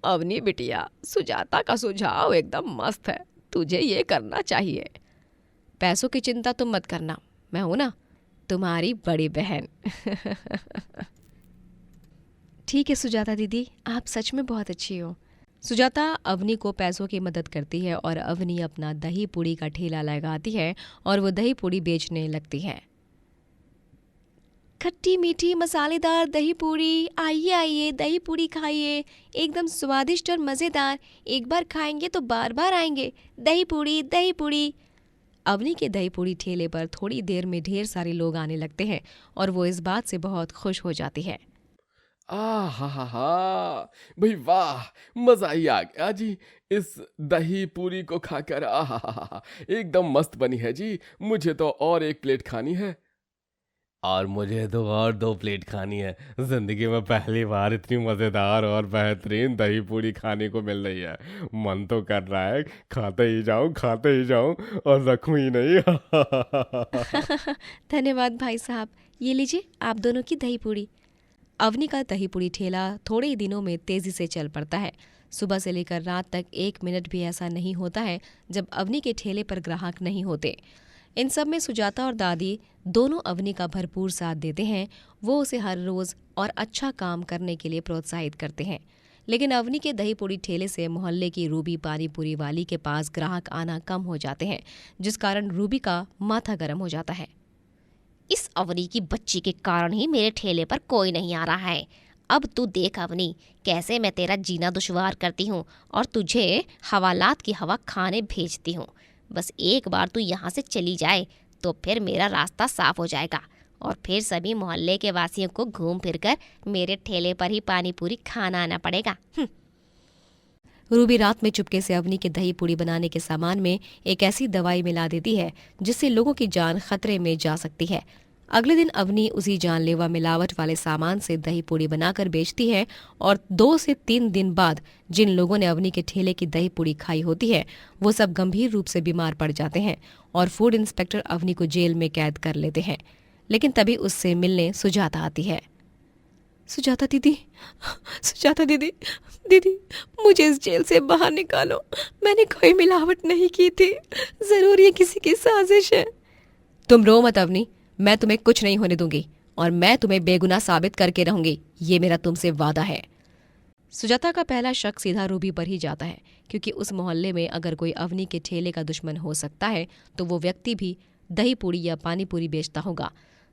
अवनी बिटिया, सुजाता का सुझाव एकदम मस्त है, तुझे ये करना चाहिए। पैसों की चिंता तुम मत करना, मैं हूं ना, तुम्हारी बड़ी बहन। ठीक है सुजाता दीदी, आप सच में बहुत अच्छी हो। सुजाता अवनी को पैसों की मदद करती है और अवनी अपना दही पूड़ी का ठेला लगाती है और वो दही पूड़ी बेचने लगती है। खट्टी मीठी मसालेदार दही पूड़ी, आइए आइए दही पूड़ी खाइए, एकदम स्वादिष्ट और मज़ेदार, एक बार खाएंगे तो बार बार आएंगे। दही पूड़ी, दही पूड़ी। अवनी के दही पूड़ी ठेले पर थोड़ी देर में ढेर सारे लोग आने लगते हैं और वो इस बात से बहुत खुश हो जाती है। हा भाई वाह, मजा ही आ गया जी इस दही पूरी को खाकर। एकदम मस्त बनी है जी, मुझे तो और एक प्लेट खानी है। और मुझे तो और 2 प्लेट खानी है। जिंदगी में पहली बार इतनी मजेदार और बेहतरीन दही पूड़ी खाने को मिल रही है। मन तो कर रहा है खाते ही जाऊं और रखूं ही नहीं। धन्यवाद भाई साहब, ये लीजिए आप दोनों की दही पूड़ी। अवनी का दही पूड़ी ठेला थोड़े ही दिनों में तेजी से चल पड़ता है। सुबह से लेकर रात तक 1 मिनट भी ऐसा नहीं होता है जब अवनी के ठेले पर ग्राहक नहीं होते। इन सब में सुजाता और दादी दोनों अवनी का भरपूर साथ देते हैं। वो उसे हर रोज और अच्छा काम करने के लिए प्रोत्साहित करते हैं। लेकिन अवनी के दही पूड़ी ठेले से मोहल्ले की रूबी पानी पूरी वाली के पास ग्राहक आना कम हो जाते हैं, जिस कारण रूबी का माथा गर्म हो जाता है। इस अवनी की बच्ची के कारण ही मेरे ठेले पर कोई नहीं आ रहा है। अब तू देख अवनी, कैसे मैं तेरा जीना दुश्वार करती हूँ और तुझे हवालात की हवा खाने भेजती हूँ। बस एक बार तू यहाँ से चली जाए तो फिर मेरा रास्ता साफ हो जाएगा और फिर सभी मोहल्ले के वासियों को घूम फिर कर मेरे ठेले पर ही पानी पूरी खाना आना पड़ेगा। रूबी रात में चुपके से अवनी के दही पूड़ी बनाने के सामान में एक ऐसी दवाई मिला देती है जिससे लोगों की जान खतरे में जा सकती है। अगले दिन अवनी उसी जानलेवा मिलावट वाले सामान से दही पूड़ी बनाकर बेचती है और 2 से 3 दिन बाद जिन लोगों ने अवनी के ठेले की दही पूड़ी खाई होती है वो सब गंभीर रूप से बीमार पड़ जाते हैं और फूड इंस्पेक्टर अवनी को जेल में कैद कर लेते हैं। लेकिन तभी उससे मिलने सुजाता आती है। सुजाता दीदी, दीदी मुझे इस जेल से बाहर निकालो। मैंने कोई मिलावट नहीं की थी, जरूर ये किसी की साजिश है। तुम रो मत अवनी, मैं तुम्हें कुछ नहीं होने दूंगी और मैं तुम्हें बेगुनाह साबित करके रहूंगी, ये मेरा तुमसे वादा है। सुजाता का पहला शक सीधा रूबी पर ही जाता है, क्योंकि उस मोहल्ले में अगर कोई अवनी के ठेले का दुश्मन हो सकता है तो वो व्यक्ति भी दही पूड़ी या पानी पूरी बेचता होगा।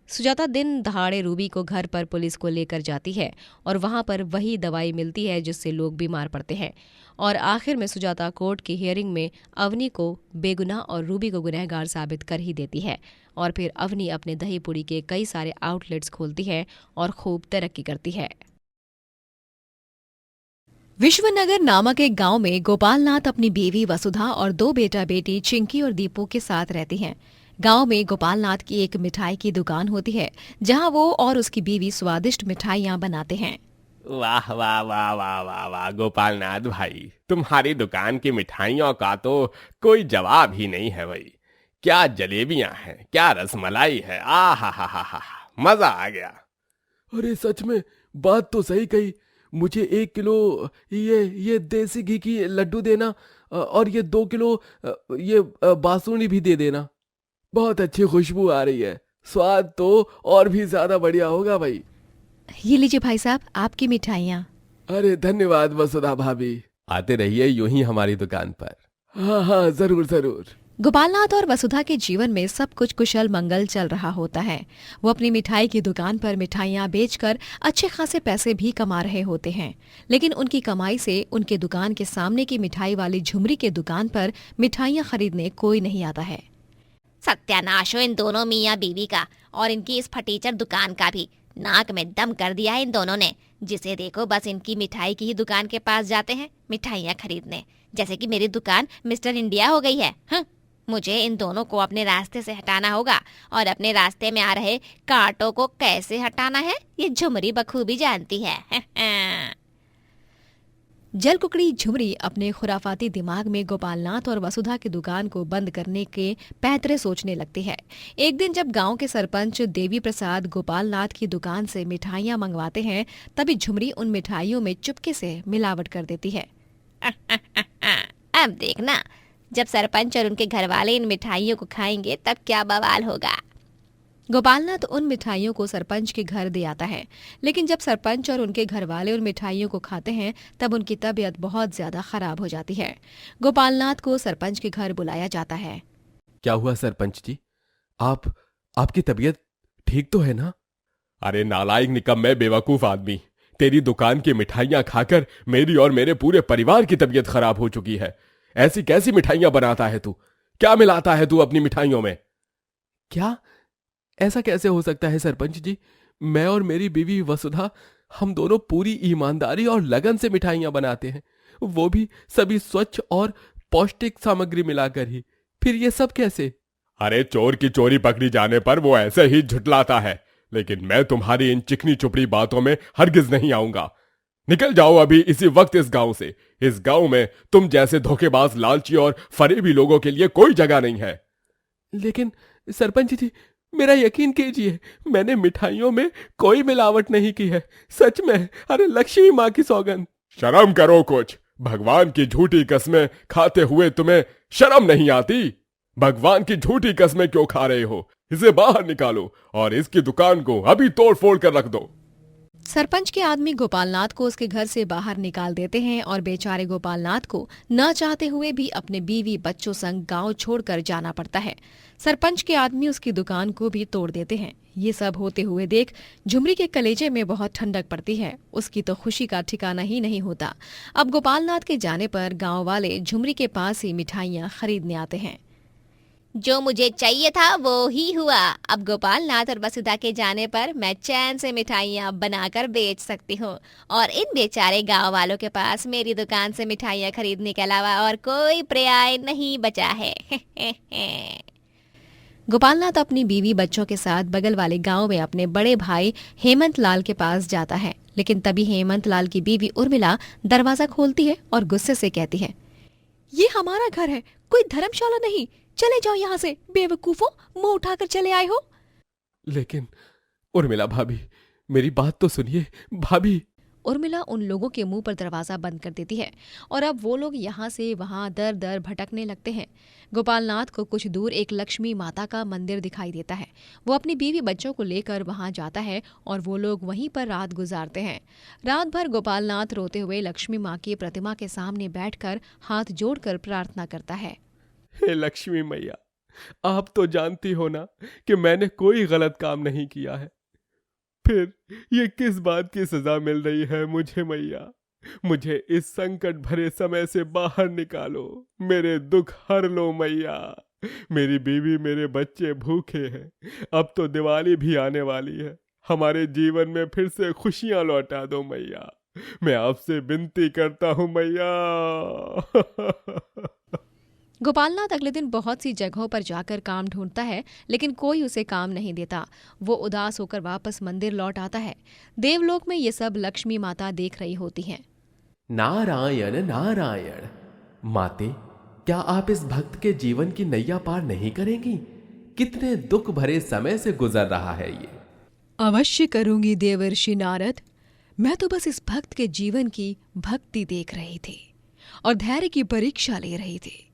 सुजाता दिन दहाड़े रूबी को घर पर पुलिस को लेकर जाती है और वहां पर वही दवाई मिलती है जिससे लोग बीमार पड़ते हैं। और आखिर में सुजाता कोर्ट की हियरिंग में अवनी को बेगुनाह और रूबी को गुनहगार साबित कर ही देती है। और फिर अवनी अपने दही पूड़ी के कई सारे आउटलेट्स खोलती है और खूब तरक्की करती है। विश्वनगर नामक एक गांव में गोपालनाथ अपनी बीवी वसुधा और 2 बेटा बेटी चिंकी और दीपू के साथ रहती हैं। गांव में गोपालनाथ की एक मिठाई की दुकान होती है जहां वो और उसकी बीवी स्वादिष्ट मिठाइयां बनाते हैं। वाह वाह वाह वाह वाह वाह गोपालनाथ भाई, तुम्हारी दुकान की मिठाइयों का तो कोई जवाब ही नहीं है भाई। क्या जलेबियां हैं, क्या रसमलाई है, आ हा मजा आ गया। अरे सच में, बात तो सही कही। मुझे 1 किलो ये देसी घी की लड्डू देना और ये 2 किलो ये बासुंदी भी दे देना। बहुत अच्छी खुशबू आ रही है, स्वाद तो और भी ज्यादा बढ़िया होगा भाई। ये लीजिए भाई साहब आपकी मिठाइयाँ। अरे धन्यवाद वसुधा भाभी। आते रहिए यूं ही हमारी दुकान पर। हाँ जरूर जरूर। गोपालनाथ और वसुधा के जीवन में सब कुछ कुशल मंगल चल रहा होता है। वो अपनी मिठाई की दुकान पर मिठाइयाँ बेचकर अच्छे खासे पैसे भी कमा रहे होते हैं। लेकिन उनकी कमाई से उनके दुकान के सामने की मिठाई वाली झुमरी के दुकान पर मिठाइयाँ खरीदने कोई नहीं आता है। सत्यानाश हो इन दोनों मियाँ बीवी का और इनकी इस फटीचर दुकान का भी। नाक में दम कर दिया है इन दोनों ने। जिसे देखो बस इनकी मिठाई की ही दुकान के पास जाते हैं मिठाइयाँ खरीदने, जैसे कि मेरी दुकान मिस्टर इंडिया हो गई है। मुझे इन दोनों को अपने रास्ते से हटाना होगा और अपने रास्ते में आ रहे कांटों को कैसे हटाना है ये झुमरी बखूबी जानती है। जलकुकड़ी झुमरी अपने खुराफाती दिमाग में गोपालनाथ और वसुधा की दुकान को बंद करने के पैतरे सोचने लगती है। एक दिन जब गांव के सरपंच देवी प्रसाद गोपालनाथ की दुकान से मिठाइयां मंगवाते हैं, तभी झुमरी उन मिठाइयों में चुपके से मिलावट कर देती है। अब देखना, जब सरपंच और उनके घर वाले इन मिठाइयों को खाएंगे तब क्या बवाल होगा। गोपालनाथ उन मिठाइयों को सरपंच के घर दे आता है, लेकिन जब सरपंच और उनके घर वाले उन मिठाइयों को खाते हैं तब उनकी तबीयत बहुत ज्यादा खराब हो जाती है। गोपालनाथ को सरपंच के घर बुलाया जाता है। क्या हुआ सरपंच जी? आपकी तबीयत ठीक तो है ना? अरे नालायक, निकम्मे, बेवकूफ आदमी, तेरी दुकान की मिठाइयां खाकर मेरी और मेरे पूरे परिवार की तबीयत खराब हो चुकी है। ऐसी कैसी मिठाइयां बनाता है तू? क्या मिलाता है तू अपनी मिठाइयों में? क्या? ऐसा कैसे हो सकता है सरपंच जी? मैं और मेरी बीवी वसुधा, हम दोनों पूरी ईमानदारी और लगन से मिठाइयां बनाते हैं, वो भी सभी स्वच्छ और पौष्टिक सामग्री मिलाकर ही। फिर ये सब कैसे? अरे चोर की चोरी पकड़ी जाने पर वो ऐसे ही झुठलाता है, लेकिन मैं तुम्हारी इन चिकनी चुपड़ी बातों में हरगिज नहीं आऊंगा। निकल जाओ अभी इसी वक्त इस गांव से। इस गांव में तुम जैसे धोखेबाज, लालची और फरेबी लोगों के लिए कोई जगह नहीं है। लेकिन सरपंच जी, मेरा यकीन कीजिए, मैंने मिठाइयों में कोई मिलावट नहीं की है, सच में। अरे लक्ष्मी माँ की सौगंध। शर्म करो कुछ। भगवान की झूठी कस्में खाते हुए तुम्हें शर्म नहीं आती? भगवान की झूठी कस्में क्यों खा रहे हो? इसे बाहर निकालो और इसकी दुकान को अभी तोड़ फोड़ कर रख दो। सरपंच के आदमी गोपालनाथ को उसके घर से बाहर निकाल देते हैं और बेचारे गोपालनाथ को न चाहते हुए भी अपने बीवी बच्चों संग गांव छोड़कर जाना पड़ता है। सरपंच के आदमी उसकी दुकान को भी तोड़ देते हैं। ये सब होते हुए देख झुमरी के कलेजे में बहुत ठंडक पड़ती है। उसकी तो खुशी का ठिकाना ही नहीं होता। अब गोपालनाथ के जाने पर गाँव वाले झुमरी के पास ही मिठाइयाँ खरीदने आते हैं। जो मुझे चाहिए था वो ही हुआ। अब गोपालनाथ और वसुधा के जाने पर मैं चैन से मिठाइयाँ बनाकर बेच सकती हूँ और इन बेचारे गांव वालों के पास मेरी दुकान से मिठाइयाँ खरीदने के अलावा और कोई पर्याय नहीं बचा है। गोपालनाथ अपनी बीवी बच्चों के साथ बगल वाले गांव में अपने बड़े भाई हेमंत लाल के पास जाता है, लेकिन तभी हेमंत लाल की बीवी उर्मिला दरवाजा खोलती है और गुस्से से कहती है, ये हमारा घर है, कोई धर्मशाला नहीं। चले जाओ यहाँ से, बेवकूफों, मुंह उठाकर चले आए हो। लेकिन उर्मिला भाभी, मेरी बात तो सुनिए भाभी। उर्मिला उन लोगों के मुंह पर दरवाजा बंद कर देती है और अब वो लोग यहाँ से वहाँ दर दर भटकने लगते हैं। गोपालनाथ को कुछ दूर एक लक्ष्मी माता का मंदिर दिखाई देता है। वो अपनी बीवी बच्चों को लेकर वहाँ जाता है और वो लोग वहीं पर रात गुजारते हैं। रात भर गोपालनाथ रोते हुए लक्ष्मी माँ की प्रतिमा के सामने बैठकर हाथ जोड़कर प्रार्थना करता है। हे लक्ष्मी मैया, आप तो जानती हो ना कि मैंने कोई गलत काम नहीं किया है, फिर ये किस बात की सजा मिल रही है मुझे मैया? मुझे इस संकट भरे समय से बाहर निकालो, मेरे दुख हर लो मैया। मेरी बीवी, मेरे बच्चे भूखे हैं। अब तो दिवाली भी आने वाली है, हमारे जीवन में फिर से खुशियां लौटा दो मैया। मैं आपसे विनती करता हूं मैया। गोपालनाथ अगले दिन बहुत सी जगहों पर जाकर काम ढूंढता है, लेकिन कोई उसे काम नहीं देता। वो उदास होकर वापस मंदिर लौट आता है। देवलोक में ये सब लक्ष्मी माता देख रही होती हैं। नारायण नारायण। माते, क्या आप इस भक्त के जीवन की नैया पार नहीं करेंगी? कितने दुख भरे समय से गुजर रहा है ये। अवश्य करूंगी देवर्षि नारद। मैं तो बस इस भक्त के जीवन की भक्ति देख रही थी और धैर्य की परीक्षा ले रही थी,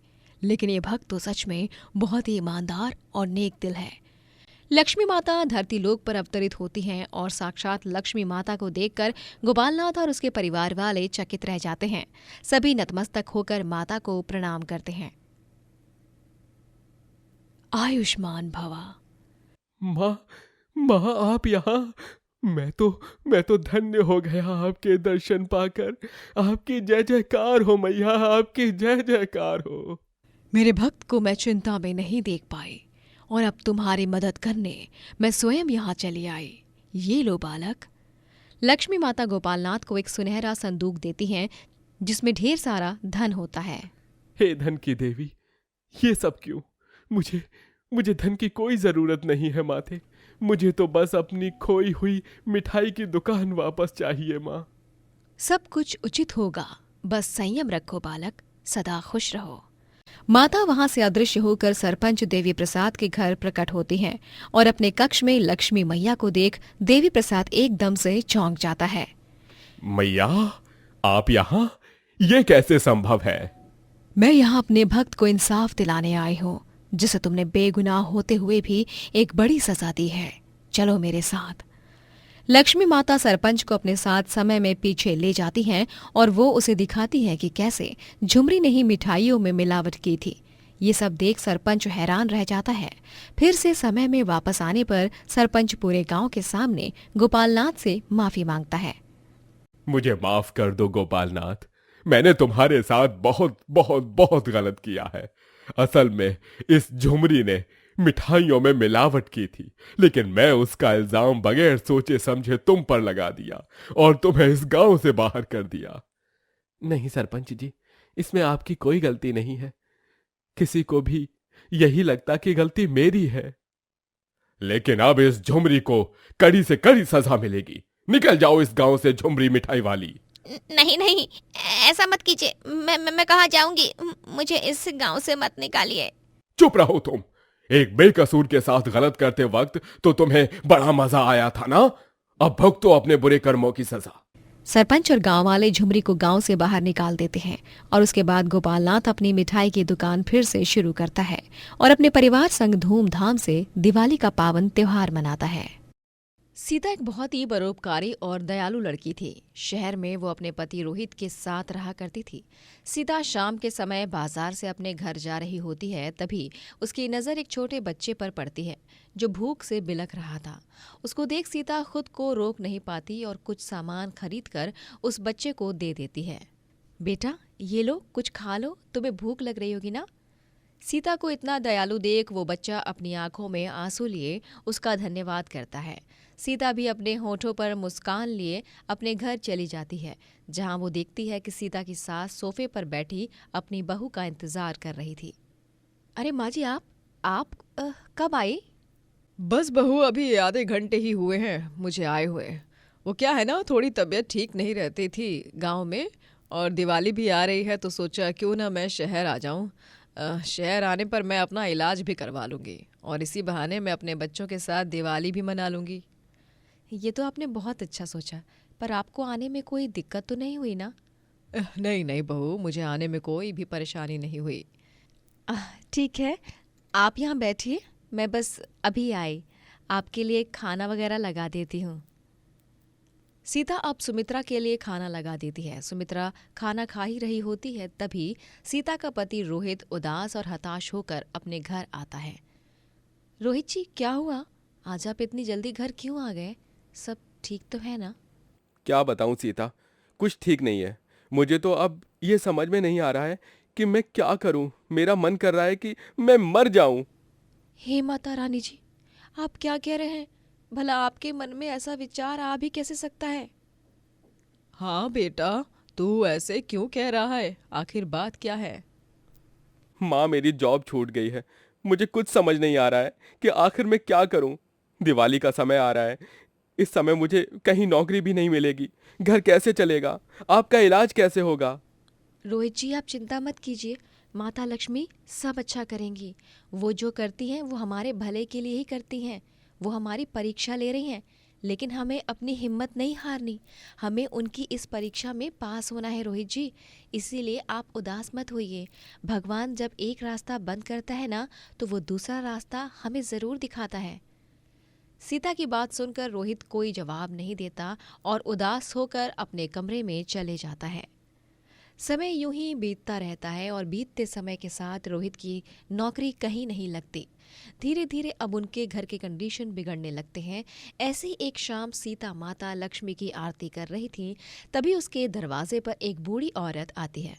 लेकिन ये भक्त तो सच में बहुत ही ईमानदार और नेक दिल है। लक्ष्मी माता धरती लोक पर अवतरित होती हैं और साक्षात लक्ष्मी माता को देखकर गोपालनाथ और उसके परिवार वाले चकित रह जाते हैं। सभी नतमस्तक होकर माता को प्रणाम करते हैं। आयुष्मान भवा। माँ आप यहाँ? मैं तो धन्य हो गया आपके दर्शन पाकर। आपकी जय जयकार हो मैया, आपकी जय जयकार हो। मेरे भक्त को मैं चिंता में नहीं देख पाई और अब तुम्हारी मदद करने मैं स्वयं यहाँ चली आई। ये लो बालक। लक्ष्मी माता गोपालनाथ को एक सुनहरा संदूक देती हैं जिसमें ढेर सारा धन होता है। हे धन की देवी, ये सब क्यों? मुझे धन की कोई जरूरत नहीं है माते। मुझे तो बस अपनी खोई हुई मिठाई की दुकान वापस चाहिए माँ। सब कुछ उचित होगा, बस संयम रखो बालक, सदा खुश रहो। माता वहां से अदृश्य होकर सरपंच देवी प्रसाद के घर प्रकट होती हैं और अपने कक्ष में लक्ष्मी मैया को देख देवी प्रसाद एकदम से चौंक जाता है। मैया, आप यहाँ? ये कैसे संभव है? मैं यहाँ अपने भक्त को इंसाफ दिलाने आई हूँ। जिसे तुमने बेगुनाह होते हुए भी एक बड़ी सजा दी है। चलो मेरे साथ। लक्ष्मी माता सरपंच को अपने साथ समय में पीछे ले जाती हैं और वो उसे दिखाती है कि कैसे झुमरी ने ही मिठाइयों में मिलावट की थी। ये सब देख सरपंच हैरान रह जाता है। फिर से समय में वापस आने पर सरपंच पूरे गांव के सामने गोपालनाथ से माफी मांगता है। मुझे माफ कर दो गोपालनाथ, मैंने तुम्हारे साथ बहुत बहुत बहुत गलत किया है। असल में इस झुमरी ने मिठाइयों में मिलावट की थी, लेकिन मैं उसका इल्जाम बगैर सोचे समझे तुम पर लगा दिया और तुम्हें इस गांव से बाहर कर दिया। नहीं सरपंच जी, इसमें आपकी कोई गलती नहीं है। किसी को भी यही लगता कि गलती मेरी है। लेकिन अब इस झुमरी को कड़ी से कड़ी सजा मिलेगी। निकल जाओ इस गांव से झुमरी मिठाई वाली। नहीं नहीं, ऐसा मत कीजिए। मैं कहाँ जाऊंगी? मुझे इस गांव से मत निकालिए। चुप रहो तुम। एक बेकसूर के साथ गलत करते वक्त तो तुम्हें बड़ा मजा आया था ना, अब भुगतो अपने बुरे कर्मों की सजा। सरपंच और गांव वाले झुमरी को गांव से बाहर निकाल देते हैं और उसके बाद गोपालनाथ अपनी मिठाई की दुकान फिर से शुरू करता है और अपने परिवार संग धूमधाम से दिवाली का पावन त्योहार मनाता है। सीता एक बहुत ही परोपकारी और दयालु लड़की थी। शहर में वो अपने पति रोहित के साथ रहा करती थी। सीता शाम के समय बाजार से अपने घर जा रही होती है, तभी उसकी नज़र एक छोटे बच्चे पर पड़ती है जो भूख से बिलख रहा था। उसको देख सीता खुद को रोक नहीं पाती और कुछ सामान खरीदकर उस बच्चे को दे देती है। बेटा ये लो, कुछ खा लो, तुम्हें भूख लग रही होगी ना। सीता को इतना दयालु देख वो बच्चा अपनी आंखों में आंसू लिए उसका धन्यवाद करता है। सीता भी अपने होठों पर मुस्कान लिए अपने घर चली जाती है, जहां वो देखती है कि सीता की सास सोफे पर बैठी अपनी बहू का इंतजार कर रही थी। अरे माँ जी, आप कब आई? बस बहू, अभी आधे घंटे ही हुए हैं मुझे आए हुए। वो क्या है ना, थोड़ी तबीयत ठीक नहीं रहती थी गांव में, और दिवाली भी आ रही है तो सोचा क्यों ना मैं शहर आ जाऊं। शहर आने पर मैं अपना इलाज भी करवा लूँगी और इसी बहाने मैं अपने बच्चों के साथ दिवाली भी मना लूँगी। ये तो आपने बहुत अच्छा सोचा, पर आपको आने में कोई दिक्कत तो नहीं हुई ना? नहीं नहीं बहू, मुझे आने में कोई भी परेशानी नहीं हुई। ठीक है, आप यहाँ बैठिए, मैं बस अभी आई, आपके लिए खाना वगैरह लगा देती हूँ। सीता अब सुमित्रा के लिए खाना लगा देती है। सुमित्रा खाना खा ही रही होती है, तभी सीता का पति रोहित उदास और हताश होकर अपने घर आता है। रोहित जी, क्या हुआ? आज आप इतनी जल्दी घर क्यों आ गए? सब ठीक तो है ना? क्या बताऊं सीता, कुछ ठीक नहीं है। मुझे तो अब ये समझ में नहीं आ रहा है कि मैं क्या करूं। मेरा मन कर रहा है कि मैं मर जाऊं। हे माता रानी जी, आप क्या कह रहे हैं? भला आपके मन में ऐसा विचार आ भी कैसे सकता है? हाँ बेटा, तू ऐसे क्यों कह रहा है? आखिर बात क्या है? माँ, मेरी जॉब छूट गई है। मुझे कुछ समझ नहीं आ रहा है कि आखिर मैं क्या करूं। दिवाली का समय आ रहा है, इस समय मुझे कहीं नौकरी भी नहीं मिलेगी। घर कैसे चलेगा? आपका इलाज कैसे होगा? रोहित जी, आप चिंता मत कीजिए, माता लक्ष्मी सब अच्छा करेंगी। वो जो करती हैं वो हमारे भले के लिए ही करती हैं। वो हमारी परीक्षा ले रही हैं, लेकिन हमें अपनी हिम्मत नहीं हारनी। हमें उनकी इस परीक्षा में पास होना है रोहित जी, इसीलिए आप उदास मत होइए। भगवान जब एक रास्ता बंद करता है ना, तो वो दूसरा रास्ता हमें ज़रूर दिखाता है। सीता की बात सुनकर रोहित कोई जवाब नहीं देता और उदास होकर अपने कमरे में चले जाता है। समय यूं ही बीतता रहता है और बीतते समय के साथ रोहित की नौकरी कहीं नहीं लगती। धीरे धीरे अब उनके घर के कंडीशन बिगड़ने लगते हैं। ऐसी एक शाम सीता माता लक्ष्मी की आरती कर रही थी, तभी उसके दरवाजे पर एक बूढ़ी औरत आती है।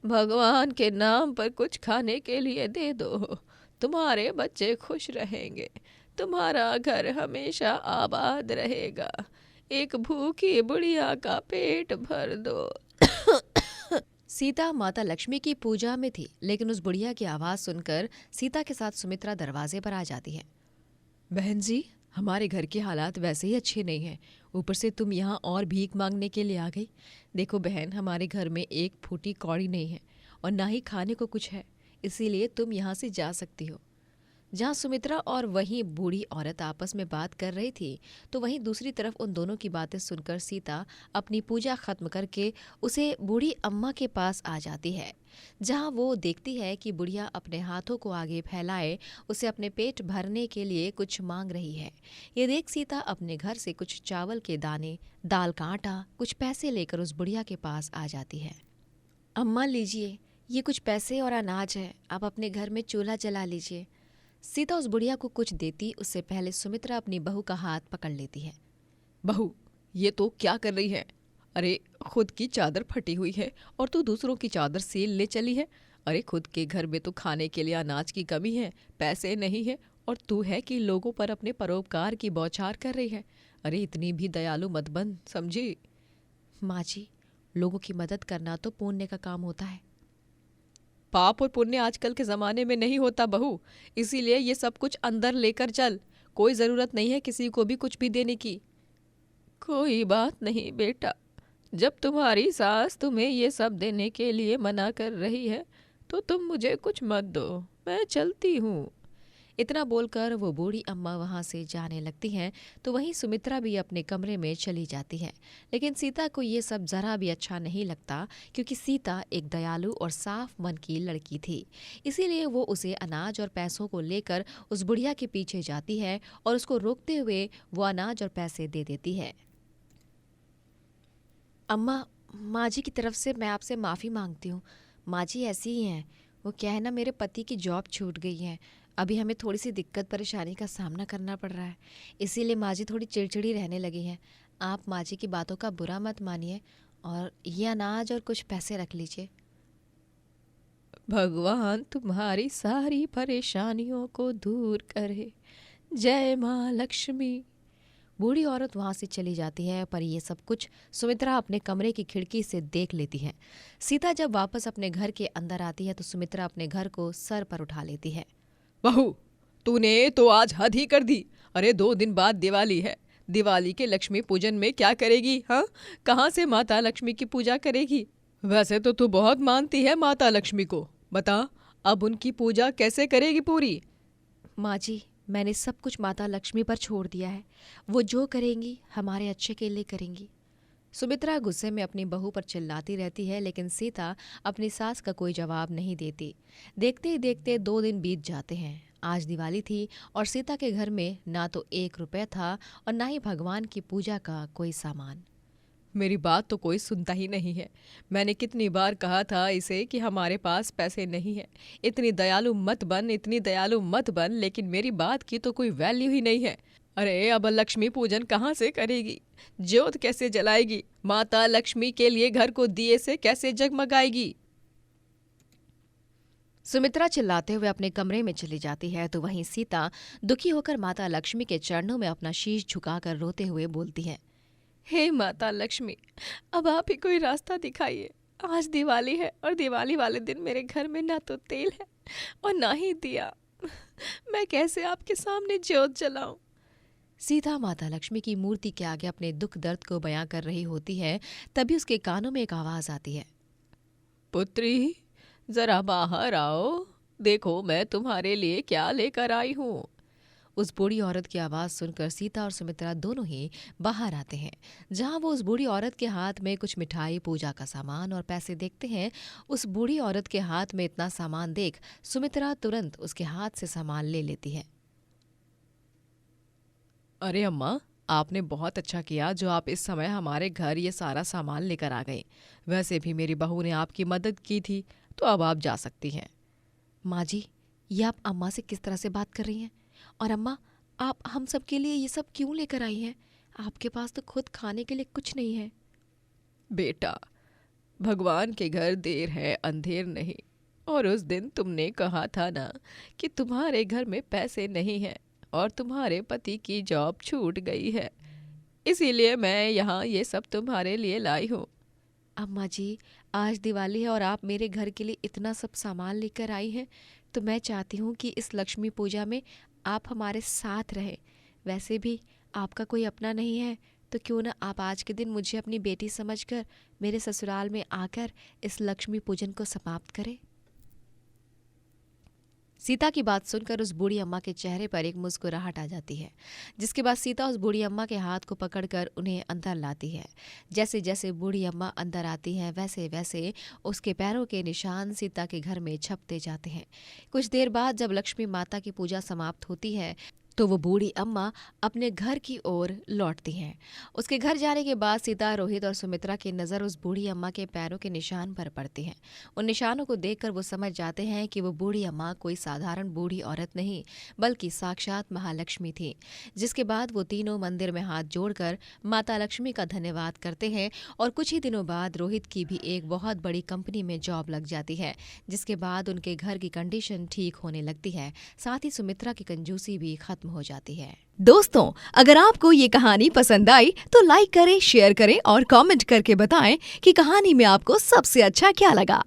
भगवान के नाम पर कुछ खाने के लिए दे दो, तुम्हारे बच्चे खुश रहेंगे, तुम्हारा घर हमेशा आबाद रहेगा। एक भूखी बुढ़िया का पेट भर दो। सीता माता लक्ष्मी की पूजा में थी, लेकिन उस बुढ़िया की आवाज़ सुनकर सीता के साथ सुमित्रा दरवाजे पर आ जाती है। बहन जी, हमारे घर के हालात वैसे ही अच्छे नहीं हैं, ऊपर से तुम यहाँ और भीख मांगने के लिए आ गई। देखो बहन, हमारे घर में एक फूटी कौड़ी नहीं है और ना ही खाने को कुछ है, इसीलिए तुम यहाँ से जा सकती हो। जहाँ सुमित्रा और वही बूढ़ी औरत आपस में बात कर रही थी, तो वहीं दूसरी तरफ उन दोनों की बातें सुनकर सीता अपनी पूजा खत्म करके उसे बूढ़ी अम्मा के पास आ जाती है, जहाँ वो देखती है कि बुढ़िया अपने हाथों को आगे फैलाए उसे अपने पेट भरने के लिए कुछ मांग रही है। ये देख सीता अपने घर से कुछ चावल के दाने, दाल का आटा, कुछ पैसे लेकर उस बुढ़िया के पास आ जाती है। अम्मा लीजिए, ये कुछ पैसे और अनाज है, आप अपने घर में चूल्हा जला लीजिए। सीता उस बुढ़िया को कुछ देती उससे पहले सुमित्रा अपनी बहू का हाथ पकड़ लेती है। बहू, ये तो क्या कर रही है? अरे खुद की चादर फटी हुई है और तू दूसरों की चादर सील ले चली है। अरे खुद के घर में तो खाने के लिए अनाज की कमी है, पैसे नहीं है, और तू है कि लोगों पर अपने परोपकार की बौछार कर रही है। अरे इतनी भी दयालु मत बन, समझी? माँ जी, लोगों की मदद करना तो पुण्य का काम होता है। पाप और पुण्य आजकल के ज़माने में नहीं होता बहू, इसीलिए ये सब कुछ अंदर लेकर चल। कोई ज़रूरत नहीं है किसी को भी कुछ भी देने की। कोई बात नहीं बेटा, जब तुम्हारी सास तुम्हें ये सब देने के लिए मना कर रही है तो तुम मुझे कुछ मत दो, मैं चलती हूँ। इतना बोलकर वो बूढ़ी अम्मा वहाँ से जाने लगती हैं, तो वहीं सुमित्रा भी अपने कमरे में चली जाती है। लेकिन सीता को ये सब जरा भी अच्छा नहीं लगता, क्योंकि सीता एक दयालु और साफ मन की लड़की थी। इसीलिए वो उसे अनाज और पैसों को लेकर उस बुढ़िया के पीछे जाती है और उसको रोकते हुए वो अनाज और पैसे दे देती है। अम्मा, माँ जी की तरफ से मैं आपसे माफ़ी मांगती हूँ। माँ जी ऐसी ही हैं, वो क्या है ना, मेरे पति की जॉब छूट गई है, अभी हमें थोड़ी सी दिक्कत परेशानी का सामना करना पड़ रहा है, इसीलिए माँ जी थोड़ी चिड़चिड़ी रहने लगी हैं। आप माँ जी की बातों का बुरा मत मानिए और ये अनाज और कुछ पैसे रख लीजिए। भगवान तुम्हारी सारी परेशानियों को दूर करे। जय माँ लक्ष्मी। बूढ़ी औरत वहाँ से चली जाती है, पर ये सब कुछ सुमित्रा अपने कमरे की खिड़की से देख लेती है। सीता जब वापस अपने घर के अंदर आती है तो सुमित्रा अपने घर को सर पर उठा लेती है। बहू, तूने तो आज हद ही कर दी। अरे 2 दिन बाद दिवाली है, दिवाली के लक्ष्मी पूजन में क्या करेगी? हाँ, कहाँ से माता लक्ष्मी की पूजा करेगी? वैसे तो तू बहुत मानती है माता लक्ष्मी को, बता अब उनकी पूजा कैसे करेगी पूरी? माँ जी, मैंने सब कुछ माता लक्ष्मी पर छोड़ दिया है, वो जो करेंगी हमारे अच्छे के लिए करेंगी। सुमित्रा गुस्से में अपनी बहू पर चिल्लाती रहती है, लेकिन सीता अपनी सास का कोई जवाब नहीं देती। देखते ही देखते 2 दिन बीत जाते हैं। आज दिवाली थी और सीता के घर में ना तो 1 रुपया था और ना ही भगवान की पूजा का कोई सामान। मेरी बात तो कोई सुनता ही नहीं है। मैंने कितनी बार कहा था इसे कि हमारे पास पैसे नहीं है, इतनी दयालु मत बन, इतनी दयालु मत बन, लेकिन मेरी बात की तो कोई वैल्यू ही नहीं है। अरे अब लक्ष्मी पूजन कहाँ से करेगी? ज्योत कैसे जलाएगी? माता लक्ष्मी के लिए घर को दिए से कैसे जगमगाएगी? सुमित्रा चिल्लाते हुए अपने कमरे में चली जाती है, तो वहीं सीता दुखी होकर माता लक्ष्मी के चरणों में अपना शीश झुकाकर रोते हुए बोलती है। हे माता लक्ष्मी, अब आप ही कोई रास्ता दिखाइए। आज दिवाली है और दिवाली वाले दिन मेरे घर में ना तो तेल है और ना ही दिया। मैं कैसे आपके सामने ज्योत जलाऊं? सीता माता लक्ष्मी की मूर्ति के आगे अपने दुख दर्द को बयां कर रही होती है, तभी उसके कानों में एक आवाज आती है। पुत्री, जरा बाहर आओ, देखो मैं तुम्हारे लिए क्या लेकर आई हूँ। उस बूढ़ी औरत की आवाज़ सुनकर सीता और सुमित्रा दोनों ही बाहर आते हैं। जहां वो उस बूढ़ी औरत के हाथ में कुछ मिठाई, पूजा का सामान और पैसे देखते हैं। उस बूढ़ी औरत के हाथ में इतना सामान देख सुमित्रा तुरंत उसके हाथ से सामान ले लेती है। अरे अम्मा, आपने बहुत अच्छा किया जो आप इस समय हमारे घर ये सारा सामान लेकर आ गए। वैसे भी मेरी बहू ने आपकी मदद की थी, तो अब आप जा सकती हैं। माँ जी, ये आप अम्मा से किस तरह से बात कर रही हैं? और अम्मा, आप हम सब के लिए ये सब क्यों लेकर आई हैं? आपके पास तो खुद खाने के लिए कुछ नहीं है। बेटा, भगवान के घर देर है अंधेर नहीं, और उस दिन तुमने कहा था ना कि तुम्हारे घर में पैसे नहीं हैं और तुम्हारे पति की जॉब छूट गई है, इसीलिए मैं यहाँ ये सब तुम्हारे लिए लाई हूँ। अम्मा जी, आज दिवाली है और आप मेरे घर के लिए इतना सब सामान लेकर आई हैं, तो मैं चाहती हूँ कि इस लक्ष्मी पूजा में आप हमारे साथ रहें। वैसे भी आपका कोई अपना नहीं है, तो क्यों ना आप आज के दिन मुझे अपनी बेटी समझकर मेरे ससुराल में आकर इस लक्ष्मी पूजन को समाप्त करें। सीता की बात सुनकर उस बूढ़ी अम्मा के चेहरे पर एक मुस्कुराहट आ जाती है, जिसके बाद सीता उस बूढ़ी अम्मा के हाथ को पकड़कर उन्हें अंदर लाती है। जैसे जैसे बूढ़ी अम्मा अंदर आती हैं वैसे वैसे उसके पैरों के निशान सीता के घर में छपते जाते हैं। कुछ देर बाद जब लक्ष्मी माता की पूजा समाप्त होती है तो वो बूढ़ी अम्मा अपने घर की ओर लौटती हैं। उसके घर जाने के बाद सीता, रोहित और सुमित्रा की नज़र उस बूढ़ी अम्मा के पैरों के निशान पर पड़ती है। उन निशानों को देखकर वो समझ जाते हैं कि वो बूढ़ी अम्मा कोई साधारण बूढ़ी औरत नहीं बल्कि साक्षात महालक्ष्मी थी। जिसके बाद वो तीनों मंदिर में हाथ जोड़कर माता लक्ष्मी का धन्यवाद करते हैं और कुछ ही दिनों बाद रोहित की भी एक बहुत बड़ी कंपनी में जॉब लग जाती है, जिसके बाद उनके घर की कंडीशन ठीक होने लगती है। साथ ही सुमित्रा की कंजूसी भी खत्म हो जाती है। दोस्तों, अगर आपको ये कहानी पसंद आई तो लाइक करें, शेयर करें और कमेंट करके बताएं कि कहानी में आपको सबसे अच्छा क्या लगा।